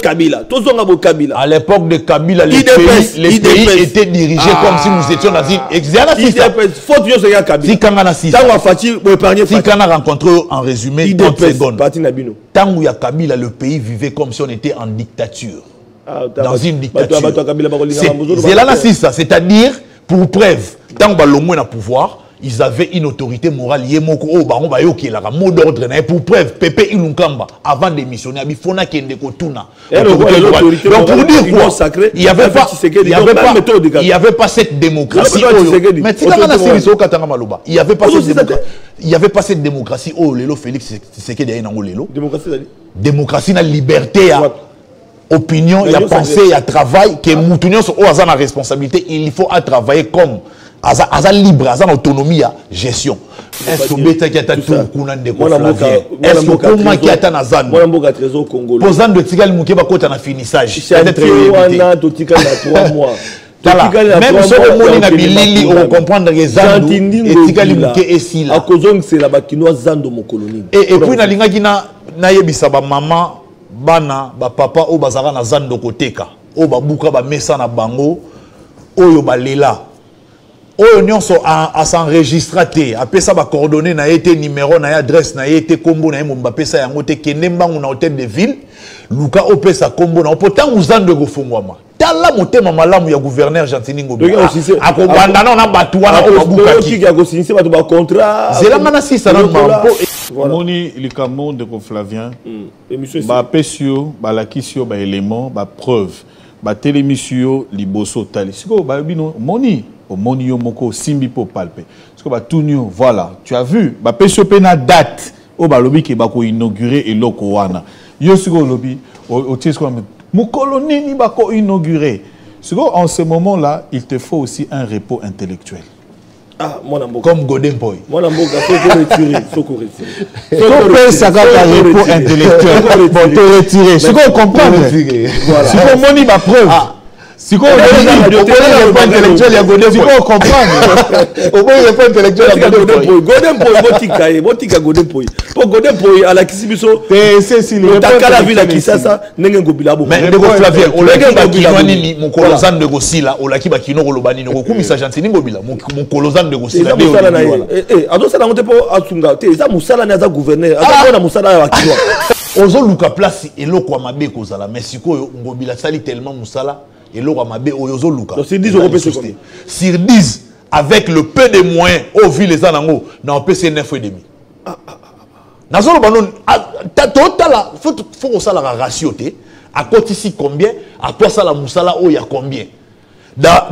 Kabila. Tous ont Kabila. À l'époque de Kabila, les pays étaient dirigés comme si nous étions dans une... Faut que je Kabila. Si Kangana si Kangana rencontré en résumé 30 secondes. Tant où il y a Kabila, le pays vivait comme si on était en dictature. Dans une dictature. C'est là ça. C'est-à-dire, pour preuve, tant que l'homme est au pouvoir, ils avaient une autorité morale mot d'ordre. Pour preuve, Pépé Ilunkamba, avant de démissionner, il faut qu'il y ait donc pour dire quoi, il n'y avait pas cette démocratie. Il n'y avait pas cette démocratie. Oh, Lélo Félix, c'est que derrière Lélo. Démocratie, la liberté, opinion, il y a pensée, il y a travail, que Moutounion sont au hasard la responsabilité. Il faut travailler comme Aza libre, Aza autonomie, gestion. Est-ce que Beta qui a tout Kounan de Flavien? Est-ce que comment qui a ta Nazan? Posant de Tigal Moukeba côté na finissage. C'est-à-dire 3 mois. Même si on a bilili, on comprend que Zando et Tigali Mouké est si là. À cause que c'est la Bakinois Zando mon colonie. Et puis na linga kina na yebisa ba maman bana ba papa o bazara na Zando koteka o ba buka ba mesa na bango oyo ba lela. Oh, nous sommes à s'enregistrer. Après ça, va coordonner, na été numéro, na adresse, na été combo, na Mbappé, ça y a un côté qui n'est pas un hôtel de ville. Luka Opé, sa combo, na pourtant vous en de gofongwama. Tala moté mamalam ya gouverneur Gentini Ngobi. A kombandana na batouana o bukaki. Qui a signé ba contrat. C'est la manasi ça na mampo. Moni likamo de Flavien. Ba pesio, ba lakisio, ba élément, ba preuve. Ba télémisio liboso tali. Siko ba bino moni. Au monio moko simbi po palpe. Parce que bah tout new, voilà. Tu as vu, bah pesio pena date au ba lobby qui ba ko inaugurer et loko wana. Yo siko lobby au tiesco mon colonie ni ba ko inaugurer. Siko en ce moment-là, il te faut aussi un repos intellectuel. Ah, mon amour. Comme Godin Boy. Mon amour, faut qu'on retire. Faut payer ça quand un repos intellectuel. Bon, te retirer. Siko comprendre. Voilà. Siko moni ba preuve. Si on comprend, au moins il faut intellectuel à Godin Boy. Pour Godin Boy à la Kisibiso, c'est la ville à Kisasa, n'est-ce pas? Mais le Flavien, on l'a dit, mon colosan de Gossila, on l'a dit, Bakino Rolobani, no Kumisa Gentini Mobila, mon colosan de Gossila. Alors, ça n'a pas Atsunga, ça Moussala n'a pas gouverné, à Moussala à Kiwa. Ozo Luka place et l'eau quoi mabe Kozala, mais si quoi, Ngobila sali tellement Moussala. Et l'eau mabe Oyozo Luka. Sur 10 euros, sur 10, avec le peu de moyens, au vu les anango, on peut c'est 9,5. Nazolo banon, total, faut que ça la ratio à côté ici combien, à quoi ça la moussala il y a combien.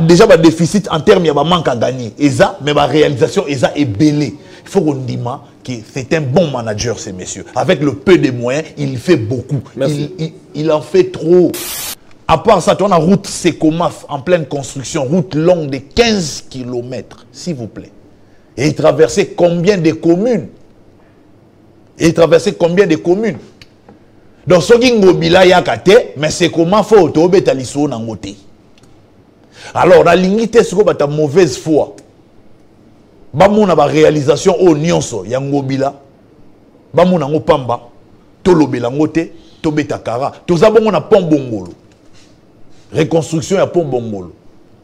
Déjà le déficit en termes il y a un manque à gagner. Et ça, mais la réalisation est belée. Il faut qu'on dise que c'est un bon manager ces messieurs. Avec le peu de moyens, il fait beaucoup. Il en fait trop. À part ça, tu as une route Sekomaf en pleine construction, route longue de 15 km, s'il vous plaît. Et il traversait combien de communes? Donc, ce qui est ngobila yakate, mais Sekomaf faut autobé taliso nangote. Alors, la ligne est une mauvaise foi. Bamuna ba réalisation au nyonso ya ngobila. Bamuna ngopamba, tolobela ngote, tobeta kara. Tozabongo na pombongolo. Reconstruction à Pombongolo.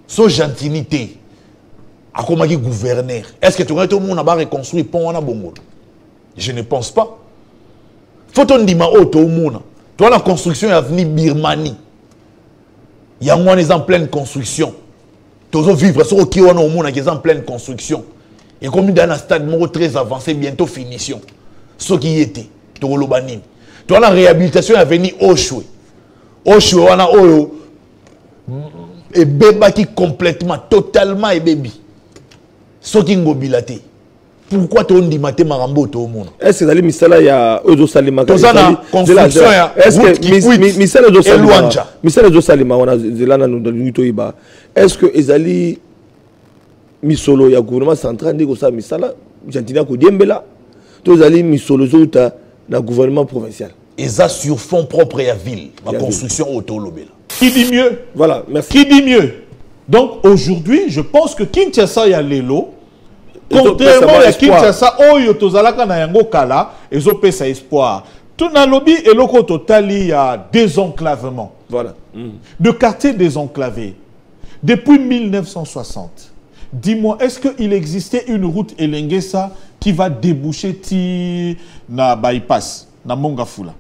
So gentilité. À comment qui gouverneur. Est-ce que tout le monde a reconstruit Pont à Bongolo? Je ne pense pas. Faut-on dire tout le monde. Toi la construction est venue Birmanie. Il y a un en pleine construction. Tous vivre sur qui on a au monde qui est en pleine construction. Et comme dans un stade très avancé, bientôt finition. Ce qui y était. Toi la réhabilitation est venue au choué. Au choué on a et béba qui complètement, totalement et baby. Ce qui est mobilité. Pourquoi tu as dit maté marambo tout le monde? Est-ce que misala ya ozo salima? Tozana construction ya. Est-ce que misala ozo salima? Misala ozo salima wana zelana no nuito iba. Est-ce que ezali misolo ya gouvernement central ndiko sa misala jantina ko diembela? Tozali misolo zota na gouvernement provincial. Eza sur fond propre ya ville, la construction autolobela. Qui dit mieux? Voilà, merci. Qui dit mieux? Donc aujourd'hui, je pense que Kinshasa y a l'élo. Contrairement à Kinshasa, Oyo Tozalaka na yango kala, ezopesa espoir. Tout dans le lobby et le total, il y a désenclavement. Voilà. De quartier désenclavé. Depuis 1960. Dis-moi, est-ce qu'il existait une route Elengesa qui va déboucher na bypass, na Mongafula?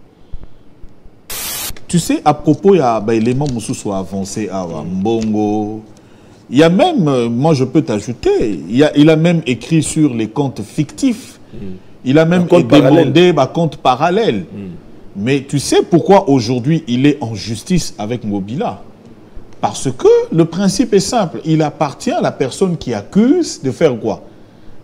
Tu sais, à propos, il y a des éléments qui sont avancés à Mbongo. Il y a même, moi je peux t'ajouter, il a même écrit sur les comptes fictifs. Il a même demandé des comptes parallèles. Mais tu sais pourquoi aujourd'hui il est en justice avec Mobila? Parce que le principe est simple. Il appartient à la personne qui accuse de faire quoi?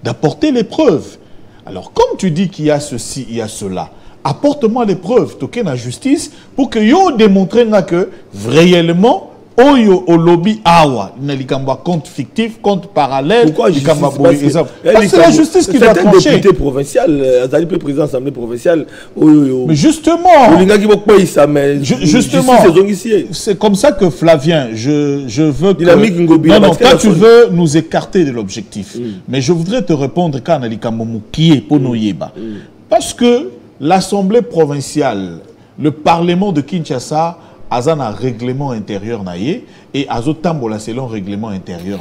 D'apporter les preuves. Alors comme tu dis qu'il y a ceci, il y a cela, apporte-moi les preuves, toquer la justice, pour que yo démontre que réellement, oyo au lobby awa, n'a compte fictif, compte parallèle. Pourquoi justice? Parce que c'est la justice qui doit trancher. C'est un député provincial, Azali président de l'Assemblée provinciale. Mais justement, c'est comme ça que Flavien, je veux que... Non, toi tu veux nous écarter de l'objectif. Mais je voudrais te répondre quand qui est pour nous yeba. Parce que l'Assemblée provinciale, le Parlement de Kinshasa, a un règlement intérieur et Azotambola selon règlement intérieur.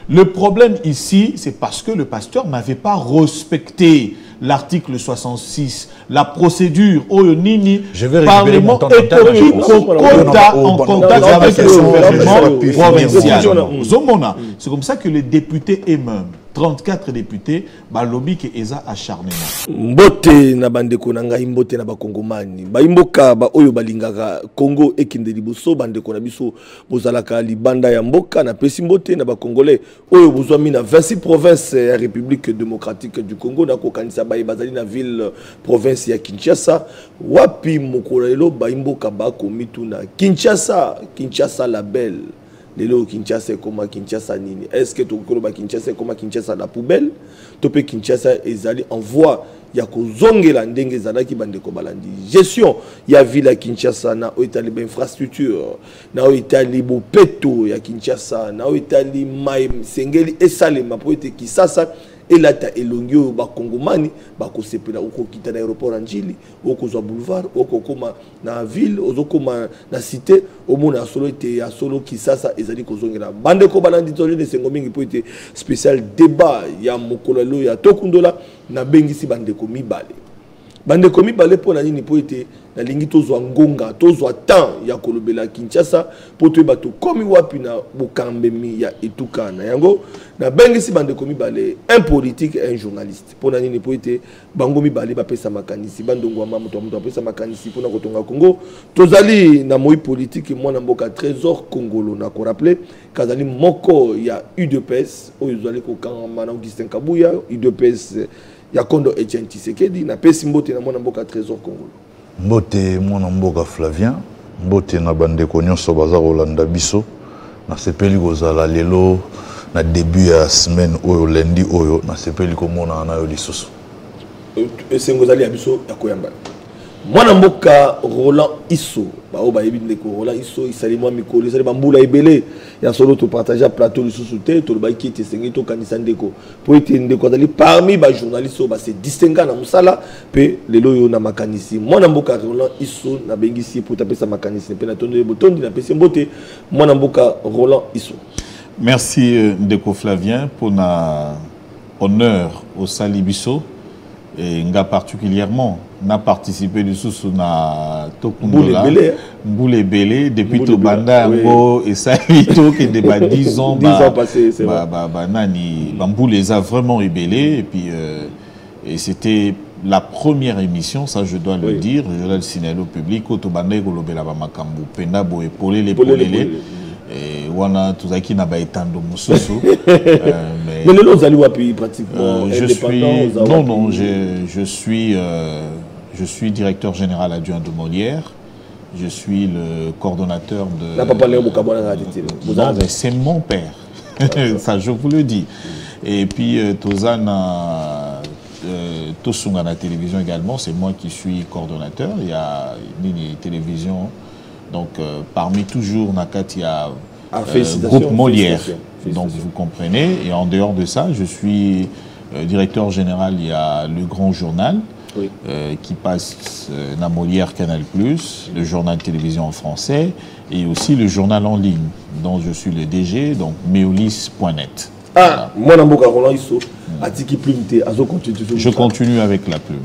Le problème ici, c'est parce que le pasteur n'avait pas respecté l'article 66, la procédure au Nini, Parlement est en contact avec le gouvernement provincial. C'est comme ça que les députés eux-mêmes, 34 députés, balobi ke eza acharnement. Mbote na bandeko na ngai mbote na bakongomani. Ba imboka ba oyo balingaka Congo ekinde liboso bandeko na biso bozalaka libanda ya mboka na pesi mbote na bakongolais oyo bozwami na 26 provinces ya République démocratique du Congo na kokanisa ba bazali na ville province ya Kinshasa wapi mokolelo ba imboka ba komitu na Kinshasa la belle. Lelo Kinshasa comment Kinshasa nini? Est-ce que tu connais Kinshasa comment Kinshasa la poubelle? Topé Kinshasa ezali envoi ya kozongela ndenge ezalaki bandeko balandi. Gestion ya ville ya Kinshasa na oitali ba infrastructure, na oitali bopeto ya Kinshasa, na oitali mai sengeli esalema po ete Kisasa elata elongio ba kongomani ba kosepela oko kita na aéroport Anjili oko zo boulevard oko koma na ville ozokoma na cité omona solo ete ya solo Kisasa ezali kozongela bande ko balandi tolo de sengo mingi po ete spécial débat ya mokolalo ya tokundola na bengisi bande ko mibale po na nini po ete na lingi tozwa ngonga tozwa temps ya kolobela Kinshasa po to bato komi wapi na bokambemi ya etukana yango na bengisi bande ko mibale un politique et un journaliste po na nini po ete bango mibale ba pesa makanisi bandongwa mamuto apesa makanisi po na kotonga Congo tozali na moi politique mwana mboka trésor congolo na ko rappeler kazali moko ya UDPS oyo zali ko kanga na Augustin Kabuya UDPS ya Kondo Etienne Tshisekedi na pesi mbote na mwana mboka trésor congolo mbote mwana mboka Flavien mbote na bandeko nyonso baza kolanda biso na sepeli kozala lelo na début ya semaine oyo lundi oyo na sepeli komona na yo lisusu esengozali ya biso ya koyamba mwana mboka Roland Isso bao ba yebinde ko Roland Isso isali mwa mikolo isali bambula ebele ya solo to partager plateau lisusu te to ba ki te sengi to kanisa ndeko po ete ndeko azali parmi ba journalistes ba se distinguer na musala pe lelo yo na makanisi mwana mboka Roland Isso na bengisi po tapesa makanisi pe na tondo botondi na pesi mbote mwana mboka Roland Isso. Merci Ndeko Flavien pour na honneur au Salibiso et nga particulièrement n'a participé du sous na Tokundola Mboule Belé depuis to banda ngo et ça to que débat 10 ans passés c'est nani Mboule les a vraiment rébellé et puis et c'était la première émission, ça je dois le dire, je dois le signaler au public au to banda ko lobela ba makambu penda bo épauler les et wana tuzaki na ba etando mususu mais le lot zali wapi pratiquement je suis directeur général adjoint de Molière. Je suis le coordonnateur de... Non, c'est mon père. Ça, je vous le dis. Et puis, Tozana, Tosunga la télévision également, c'est moi qui suis coordonnateur. Il y a une télévision. Donc, parmi toujours, Nakat, il y a groupe Molière. Donc, vous comprenez. Et en dehors de ça, je suis directeur général, il y a le Grand Journal. qui passe dans Molière Canal+, le journal de télévision en français et aussi le journal en ligne dont je suis le DG, donc meolis.net. Ah, moi, je continue avec la plume.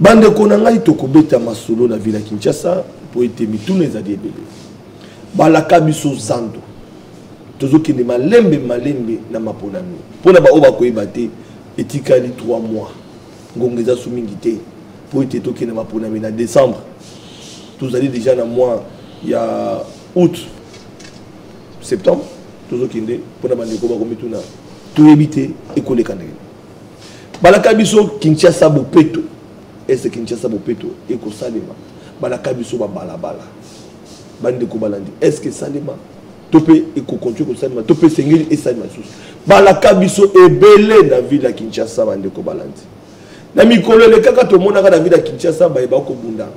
Bande konanga tokobeta masolo na ville Kinshasa pour être mitune za diebele. Balaka biso zando. Tozoki ne malembe na maponami. Pona ba oba koyebate etikali 3 mois. Ngongeza sumingité pour être toki na maponami na décembre. Tous allez déjà na mois il y a août septembre tozoki nde pona bande ko ba komituna to ebité ekole kanenge. Balaka biso Kinshasa bopeto. Est-ce que Kinshasa bopeto eko salema balaka biso ba balabala bande ko balandi est-ce que salema topé eko continuer ko salema topé sengeli et salema sous balaka biso ebele na ville ya Kinshasa bande ko balandi na mikolo le kaka to mona ka na ville ya Kinshasa ba ko bunda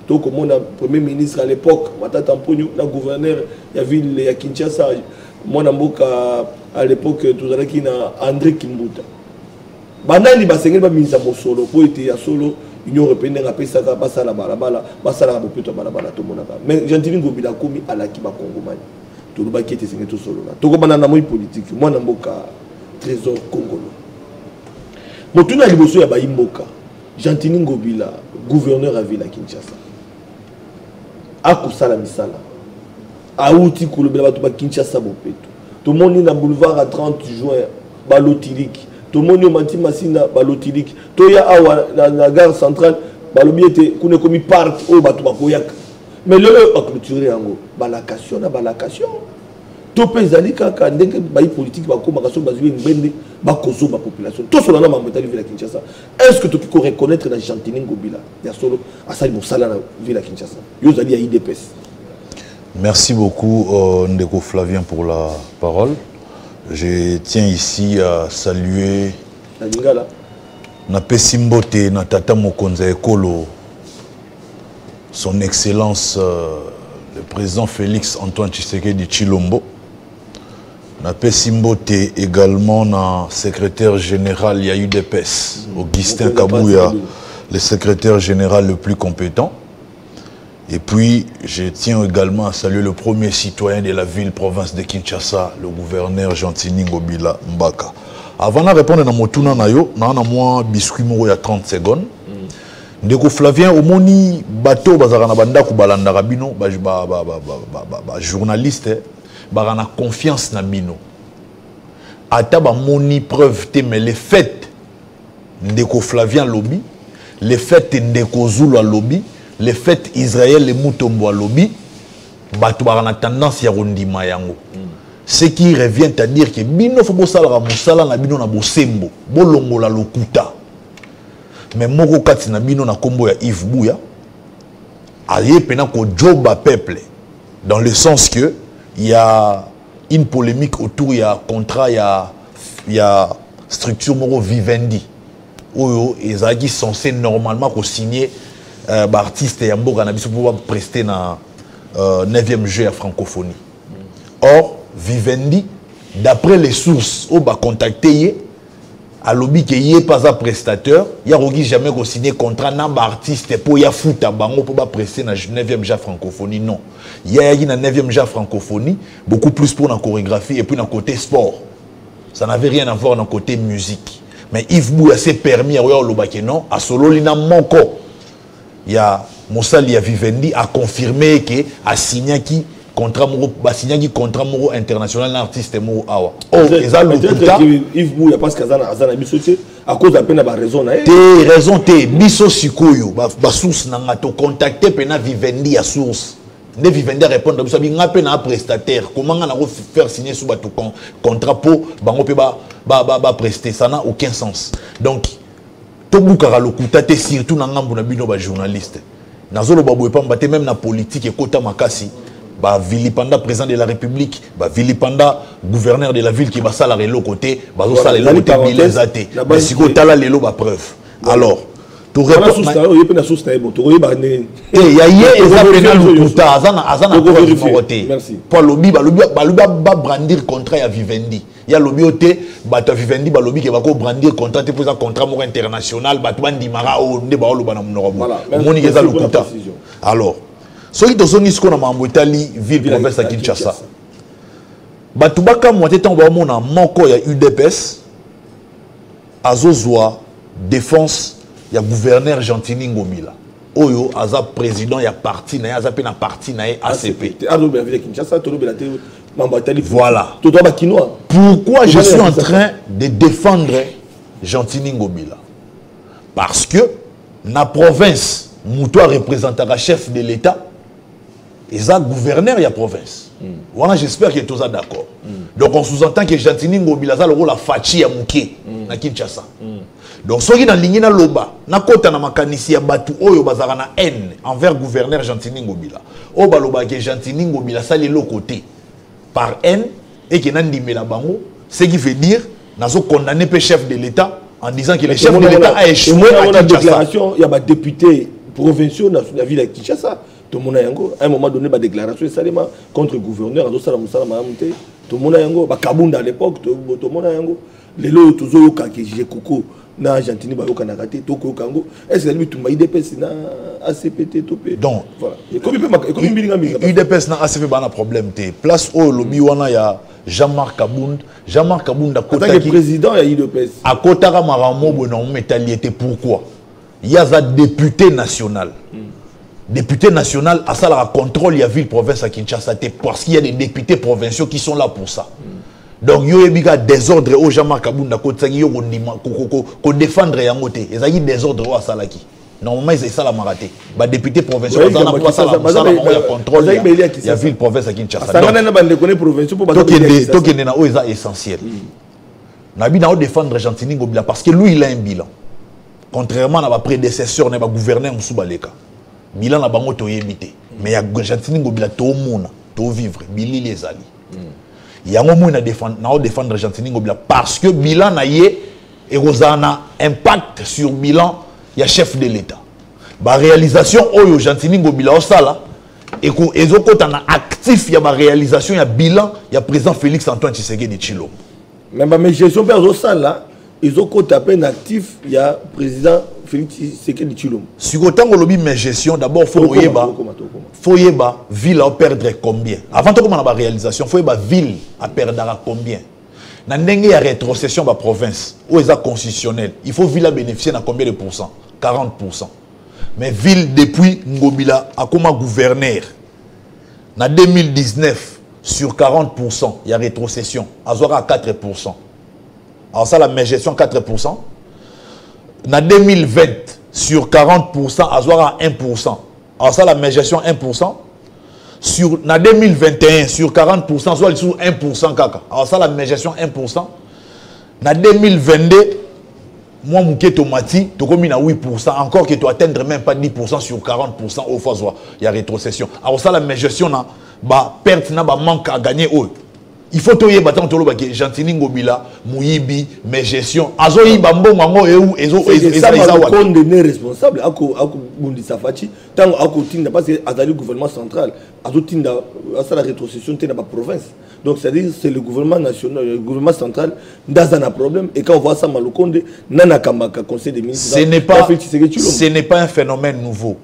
to ko mona premier ministre à l'époque Matata Mponyo na gouverneur ya ville ya Kinshasa mona mboka à l'époque tozalaki na André Kimbuta bandani basengeli ba minza mosolo po ete ya solo Union européenne a payé ça, basa la balabala, basa la bopeto balabala tout le monde. Mais Jean-Tivin Ngobila komi à la kiba Congomani. Tout le monde qui était signé tout solo là. Tout le monde a politique. Moi n'amboka trésor congolais. Bon tout na liboso ya ba imboka. Jean-Tivin Ngobila gouverneur à ville à Kinshasa. Akusala misala. Aouti kolobela bato ba Kinshasa bopeto. Tout le monde na boulevard à 30 juin balotilik. Tout le monde mati masina balotilik toya awa la gare centrale balobi était kune komi parc o batu bakoyak mais le a clôturé yango balakation na balakation to pezali kaka ndenge bayi politique bakoma kaso bazwi ngende bakozo ba population to solo na mameta ville à Kinshasa est-ce que tu peux reconnaître na Jean-Tivin Ngobila ya solo asali mosala na ville à Kinshasa yozali ya IDPS. Merci beaucoup Ndeko Flavien pour la parole. Je tiens ici à saluer Napesi Mbote na tata mokonza ekolo son excellence le président Félix Antoine Tshisekedi Tshilombo. Napesi Mbote également na secrétaire général ya UDPS Augustin Kabouya, le secrétaire général le plus compétent. Et puis, je tiens également à saluer le premier citoyen de la ville-province de Kinshasa, le gouverneur Jean-Tivin Ngobila Mbaka. Avant de répondre à mon tournant, moi biscuit il y a 30 secondes. Ndeko Flavien, au moni bateau bazarana banda ku balanda rabino, journaliste, barana confiance na bino. Ata ba moni preuve te mais les faits Ndeko Flavien lobby, les faits Ndeko Zulu lobby. Les faits Israël et Moutombo lobby, batu barana tendance ya rondima yango. Ce qui revient à dire que bino faut bosala musala na bino na bosembo, bolongo la lokuta. Mais moko kati na bino na kombo ya Yves Bouya, aye pena ko joba peuple, dans le sens que il y a une polémique autour ya contrat ya structure moko Vivendi. Oyo ezaki censé normalement ko signer artiste et Mboka Nabiso pour prester dans 9e jeu à francophonie. Or, Vivendi, d'après les sources, on va contacter à lobby qui n'est pas un prestateur, il n'y a jamais signé contrat d'un artiste pour y foutre bango pour prester dans 9e jeu francophonie. Non. Il y a dans 9e jeu francophonie, beaucoup plus pour la chorégraphie et puis dans le côté sport. Ça n'avait rien à voir dans le côté musique. Mais Yves Bouya s'est permis à Lobake non, à solo lina monko. Il y a Moussali Vivendi a confirmé que a signé qui contrat moro international l'artiste moro awa. Oh, ils ont le Yves Bouya parce que azana bisoté à cause de peine ba raison na. Té raison té biso sikoyo ba source na ngato contacter pena Vivendi à source. Ne Vivendi répondre biso bi nga pena prestataire comment nga na faire signer sous bato contrat pour bango pe ba prester ça n'a aucun sens. Donc Tobukara lokuta te surtout na ngambu na bino ba journaliste. Nazolo baboué pamba te même na politique et kota makasi. Ba vilipanda président de la République, ba vilipanda gouverneur de la ville qui va salarer l'autre côté, ba zo salarer l'autre côté bilezate. Mais si kota la lelo ba preuve. Alors, tu réponds na source na boto, y ba ne. Eh ya yé eza pénal lokuta azana preuve moroté. Pour lobby ba brandir contrat ya Vivendi. Il y a lobby oté, bato Vivendi ba lobby qui va ko brandir contrat pour un contrat international, bato bandi mara o nde ba lo bana mnoro. Moni keza lokuta. Alors, ce qui tozongi ce qu'on a mambotali ville province à Kinshasa. Bato baka moité tant ba mona moko ya UDPS azozwa défense ya gouverneur Gentini Ngomila. Oyo aza président ya parti na aza pe na parti na ACP. Voilà. Pourquoi je suis en train de défendre Gentini Ngomila? Parce que na province, Moutoua représentera chef de l'État et ça gouverneur ya province. Voilà, j'espère que tous sont d'accord. Donc on sous-entend que Gentini Ngomila a le rôle à Fachi ya Mouké na Kinshasa. Donc ceux qui dans ligne na loba na kota na makanisi ya batu oyo bazara na haine envers gouverneur Gentini Ngomila. O baloba que Gentini Ngomila sali le côté par haine et que nandimela bango, ce qui veut dire nazo condamner le chef de l'État en disant que le chef de l'État a échoué à Kinshasa. Déclaration, il y a des députés provinciaux dans la ville de Kinshasa. Tout le monde a à un moment donné une déclaration contre le gouverneur. Tout le monde a Kabunda à l'époque. Tout le monde a les lots tous les cas que j'ai coucou na Argentine ba yoka na raté toko kango est-ce que lui tout UDPS na ACPT topé donc voilà comme UDPS na ACP ba na problème té place au lobby wana ya Jean-Marc Kabunda kota qui président ya UDPS à kotara maramo bona métalliété pourquoi il y a un député national député national à ça la contrôle ya ville province à Kinshasa parce qu'il y a des députés provinciaux qui sont là pour ça. Donc, il y a des ordres aux gens qui ont défendre les gens. Il y a des ordres aux Salaki. Normalement, c'est ça la maraté. Les députés provinciaux, ils ont contrôle de la ville province à Kinshasa. C'est essentiel. Nous avons défendre Gentini Ngomila parce que lui, il a un bilan. Contrairement à ma prédécesseur, le gouverneur Moussoubaleka. Bilan n'a pas été. Mais il y a Gentini Ngomila, tout le monde, tout vivre, Billy les alliés. Il y a un moment où on défendre Gentini Ngomila parce que bilan a et un impact sur le bilan il y a chef de l'État. La réalisation au Gentini Ngomila au sala et qu'ils ont actif il y a réalisation il y a bilan il y a président Félix Antoine Tshisekedi Tshilombo. Mais gestion per au sala ils ont tapé un actif il y a président Félix Tshisekedi Tshilombo. Si autant que lobby mais gestion d'abord faut yeba ville à perdre combien avant de commencer la réalisation faut yeba ville à perdre combien na ndenge ya rétrocession ba province où est constitutionnel il faut ville à bénéficier de combien de pourcents 40%. Mais ville depuis Ngomila a comme gouverneur na 2019 sur 40% il y a rétrocession à 4%. Alors ça la gestion 4%. Na 2020 sur 40% à 1%. Alors ça la gestion 1%. Sur na 2021 sur 40% soit sur 1% kaka. Alors ça la gestion 1%. Na 2022 moi mon tomati to comme na 8% encore que tu atteindre même pas 10% sur 40% au fois il y a rétrocession. Alors ça la gestion na ba perte na ba manque à gagner haut. Il faut que tu aies Gentini Ngomila, Mouyibi, mes gestions. Azoyi Bambo Mango et ça condamné responsable à Bundi Safati tant à Tinda parce que le gouvernement central à la rétrocession de la province. Donc c'est-à-dire c'est le gouvernement national, le gouvernement central dans un problème et quand on voit ça Malokonde nana kamaka conseil des ministres. Ce n'est pas un phénomène nouveau.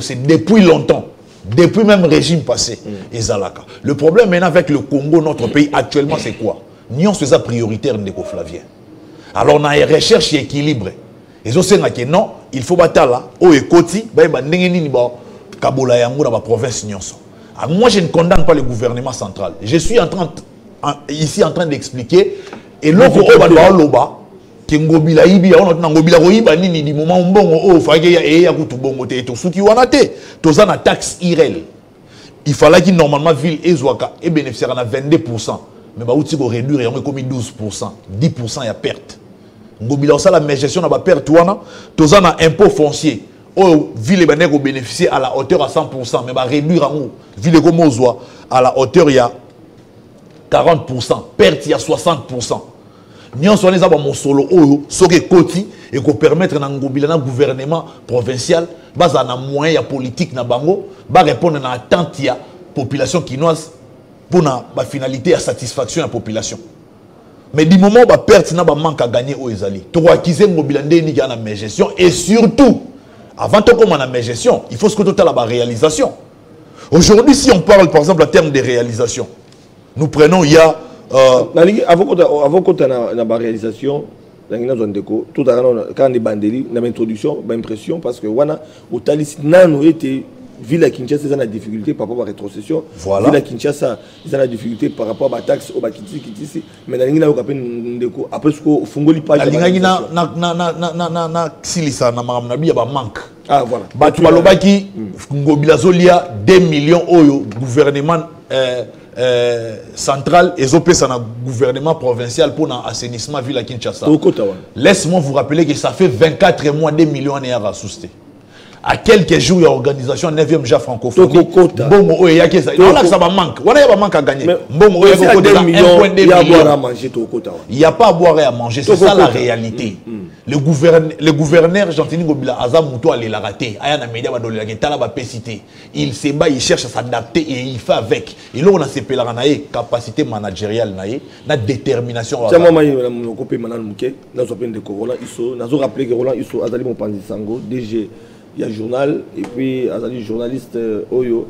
C'est depuis longtemps. Depuis même régime passé, le problème maintenant avec le Congo, notre pays actuellement, c'est quoi? Nous sommes ça prioritaire de Flavien. Alors on a une recherche équilibrée. Et on sait que non, il faut battre là, au Ekoti, Kabola Yango dans la province Nyonso. Moi, je ne condamne pas le gouvernement central. Je suis ici en train d'expliquer. Et l'autre, que ngobila ibi ya ona ngobila ko iba nini di moment mbongo o fage ya ya kutu bongo te to suki wana te to za na taxe irel il fallait que normalement ville ezwaka et bénéficier na 22% mais ba outi ko réduire yango comme 12% 10% ya perte ngobila ça la gestion na ba perte wana to za na impôt foncier o ville ba ne ko bénéficier à la hauteur à 100% mais ba réduire yango ville ko mozwa à la hauteur ya 40% perte ya 60%. Nous sommes les solo ce qui est et qui permettre à gouvernement provincial de moyen politique na bango répondre à l'attente de la population quinoise pour la finalité à satisfaction de la population. Mais du moment où la perte n'a pas manque à gagner aux Ezali, tu dois acquiser mobilité ni gagner la gestion et surtout avant de commencer la gestion, il faut ce que tu as la réalisation. Aujourd'hui, si on parle par exemple en termes de réalisation, nous prenons il y a avant qu'on ait la réalisation, tout à l'heure quand on est bandeli, on a introduction, impression parce que voilà, au Thalis nano était ville à Kinshasa, ils ont la difficulté par rapport à la rétrocession. Voilà. Ville à Kinshasa, ils ont la difficulté par rapport à la taxe au Bakiti Kitisi. Mais dans l'ingénieur après ce qu'on fungoli pas. La l'ingénieur na silisa na mamnabi ya manque. Ah voilà. Batu balobaki ngobilazolia 2 millions au gouvernement central et ça na gouvernement provincial pour l'assainissement ville à Kinshasa. Laisse-moi vous rappeler que ça fait 24 mois 2 millions à souster. À quelques jours, il y a organisation 9e JA francophone. Bon, il y a que ça. Ça va manque. Il y a manque à gagner. Bon, il y a 2 millions. Il n'y a pas à boire et à manger. C'est ça la réalité. Le gouverneur Jean-Tini Ngobila Azam Moutou allait la rater. Il se bat, il cherche à s'adapter et il fait avec. Et là, on a ces capacité managériale, la détermination. C'est moi, je suis rappelé que Roland Isso Azali Mopanzi Sango, DG. Il y a un journal et puis un journaliste Oyo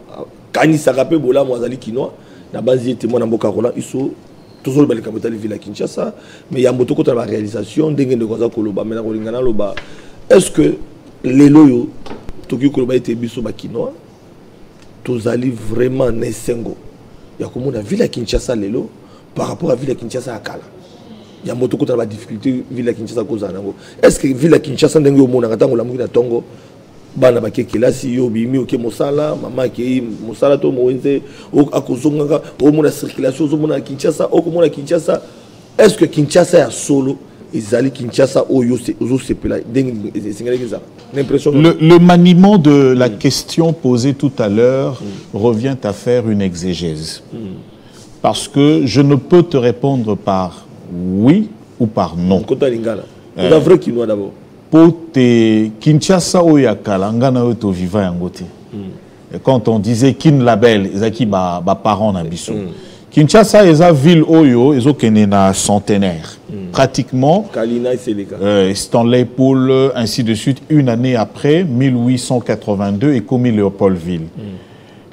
Kani Sarape Bola Moazali Kinoa la base témoin dans Boka Roland Isso toujours le capital ville à Kinshasa mais il y a moto contre la réalisation d'engin de Goza Koloba mais na Loba est-ce que les loyo Tokyo Koloba était biso ba Kinoa tous allez vraiment nesengo il y a comme on a ville à Kinshasa lelo par rapport à ville à Kinshasa à Kala il y a moto contre la difficulté ville à Kinshasa cause nango est-ce que ville à Kinshasa ndenge yo mona katango la mukina tongo bana bakeke la si yo bimi oke mosala mama ke mosala to moenze o akozonga o mona circulation zo mona Kinshasa o mona Kinshasa est-ce que Kinshasa ya solo ezali Kinshasa o yo zo sepela l'impression le maniement de la question posée tout à l'heure revient à faire une exégèse parce que je ne peux te répondre par oui ou par non. Kota lingala c'est vrai qu'il doit d'abord Pote Kinshasa oyakala ngana oto viva yangote. Quand on disait Kin Label, ezaki ba parents na biso. Kinshasa eza ville oyo ezokene na centenaire. Pratiquement Kalina et Seleka. Stanley Paul ainsi de suite une année après 1882 et commis Léopoldville.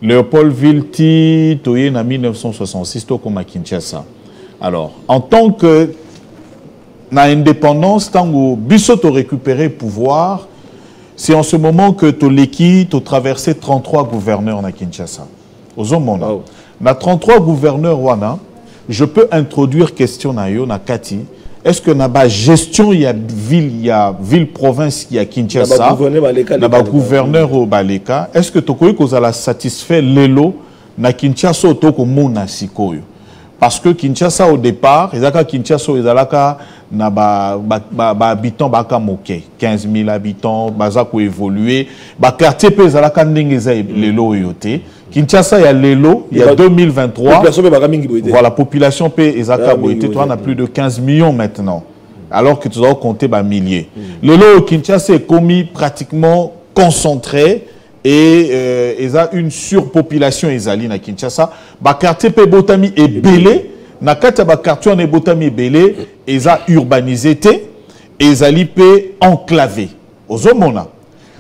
Léopoldville ti toye na 1966 to comme à Kinshasa. Alors, en tant que na indépendance, tango biso to récupérer pouvoir, c'est en ce moment que Toleki to traversé 33 gouverneurs na Kinshasa. Ozomona. Oh. Na 33 gouverneurs wana, je peux introduire question na yo na Kati. Est-ce que na ba gestion il y a ville province il y a Kinshasa na ba gouverneur au Baleka, est-ce que tokoyi kozala satisfait lelo na Kinshasa to ko mona sikoyo? Parce que Kinshasa au départ, ezaka Kinshasa ezalaka na habitants baka moke 15 000 habitants baza ko évoluer ba quartier pe ezalaka ndenge eza lelo yote Kinshasa ya lelo il y a 2023 voilà population pe ezaka boité toi on a plus de 15 millions maintenant alors que tu dois compter ba milliers lelo Kinshasa est commis pratiquement concentré et ils ont une surpopulation ezali na Kinshasa ba quartier pe botami est belé na kata ba quartier on est botami belé ils ont urbanisé et ezali pe enclavé ozomona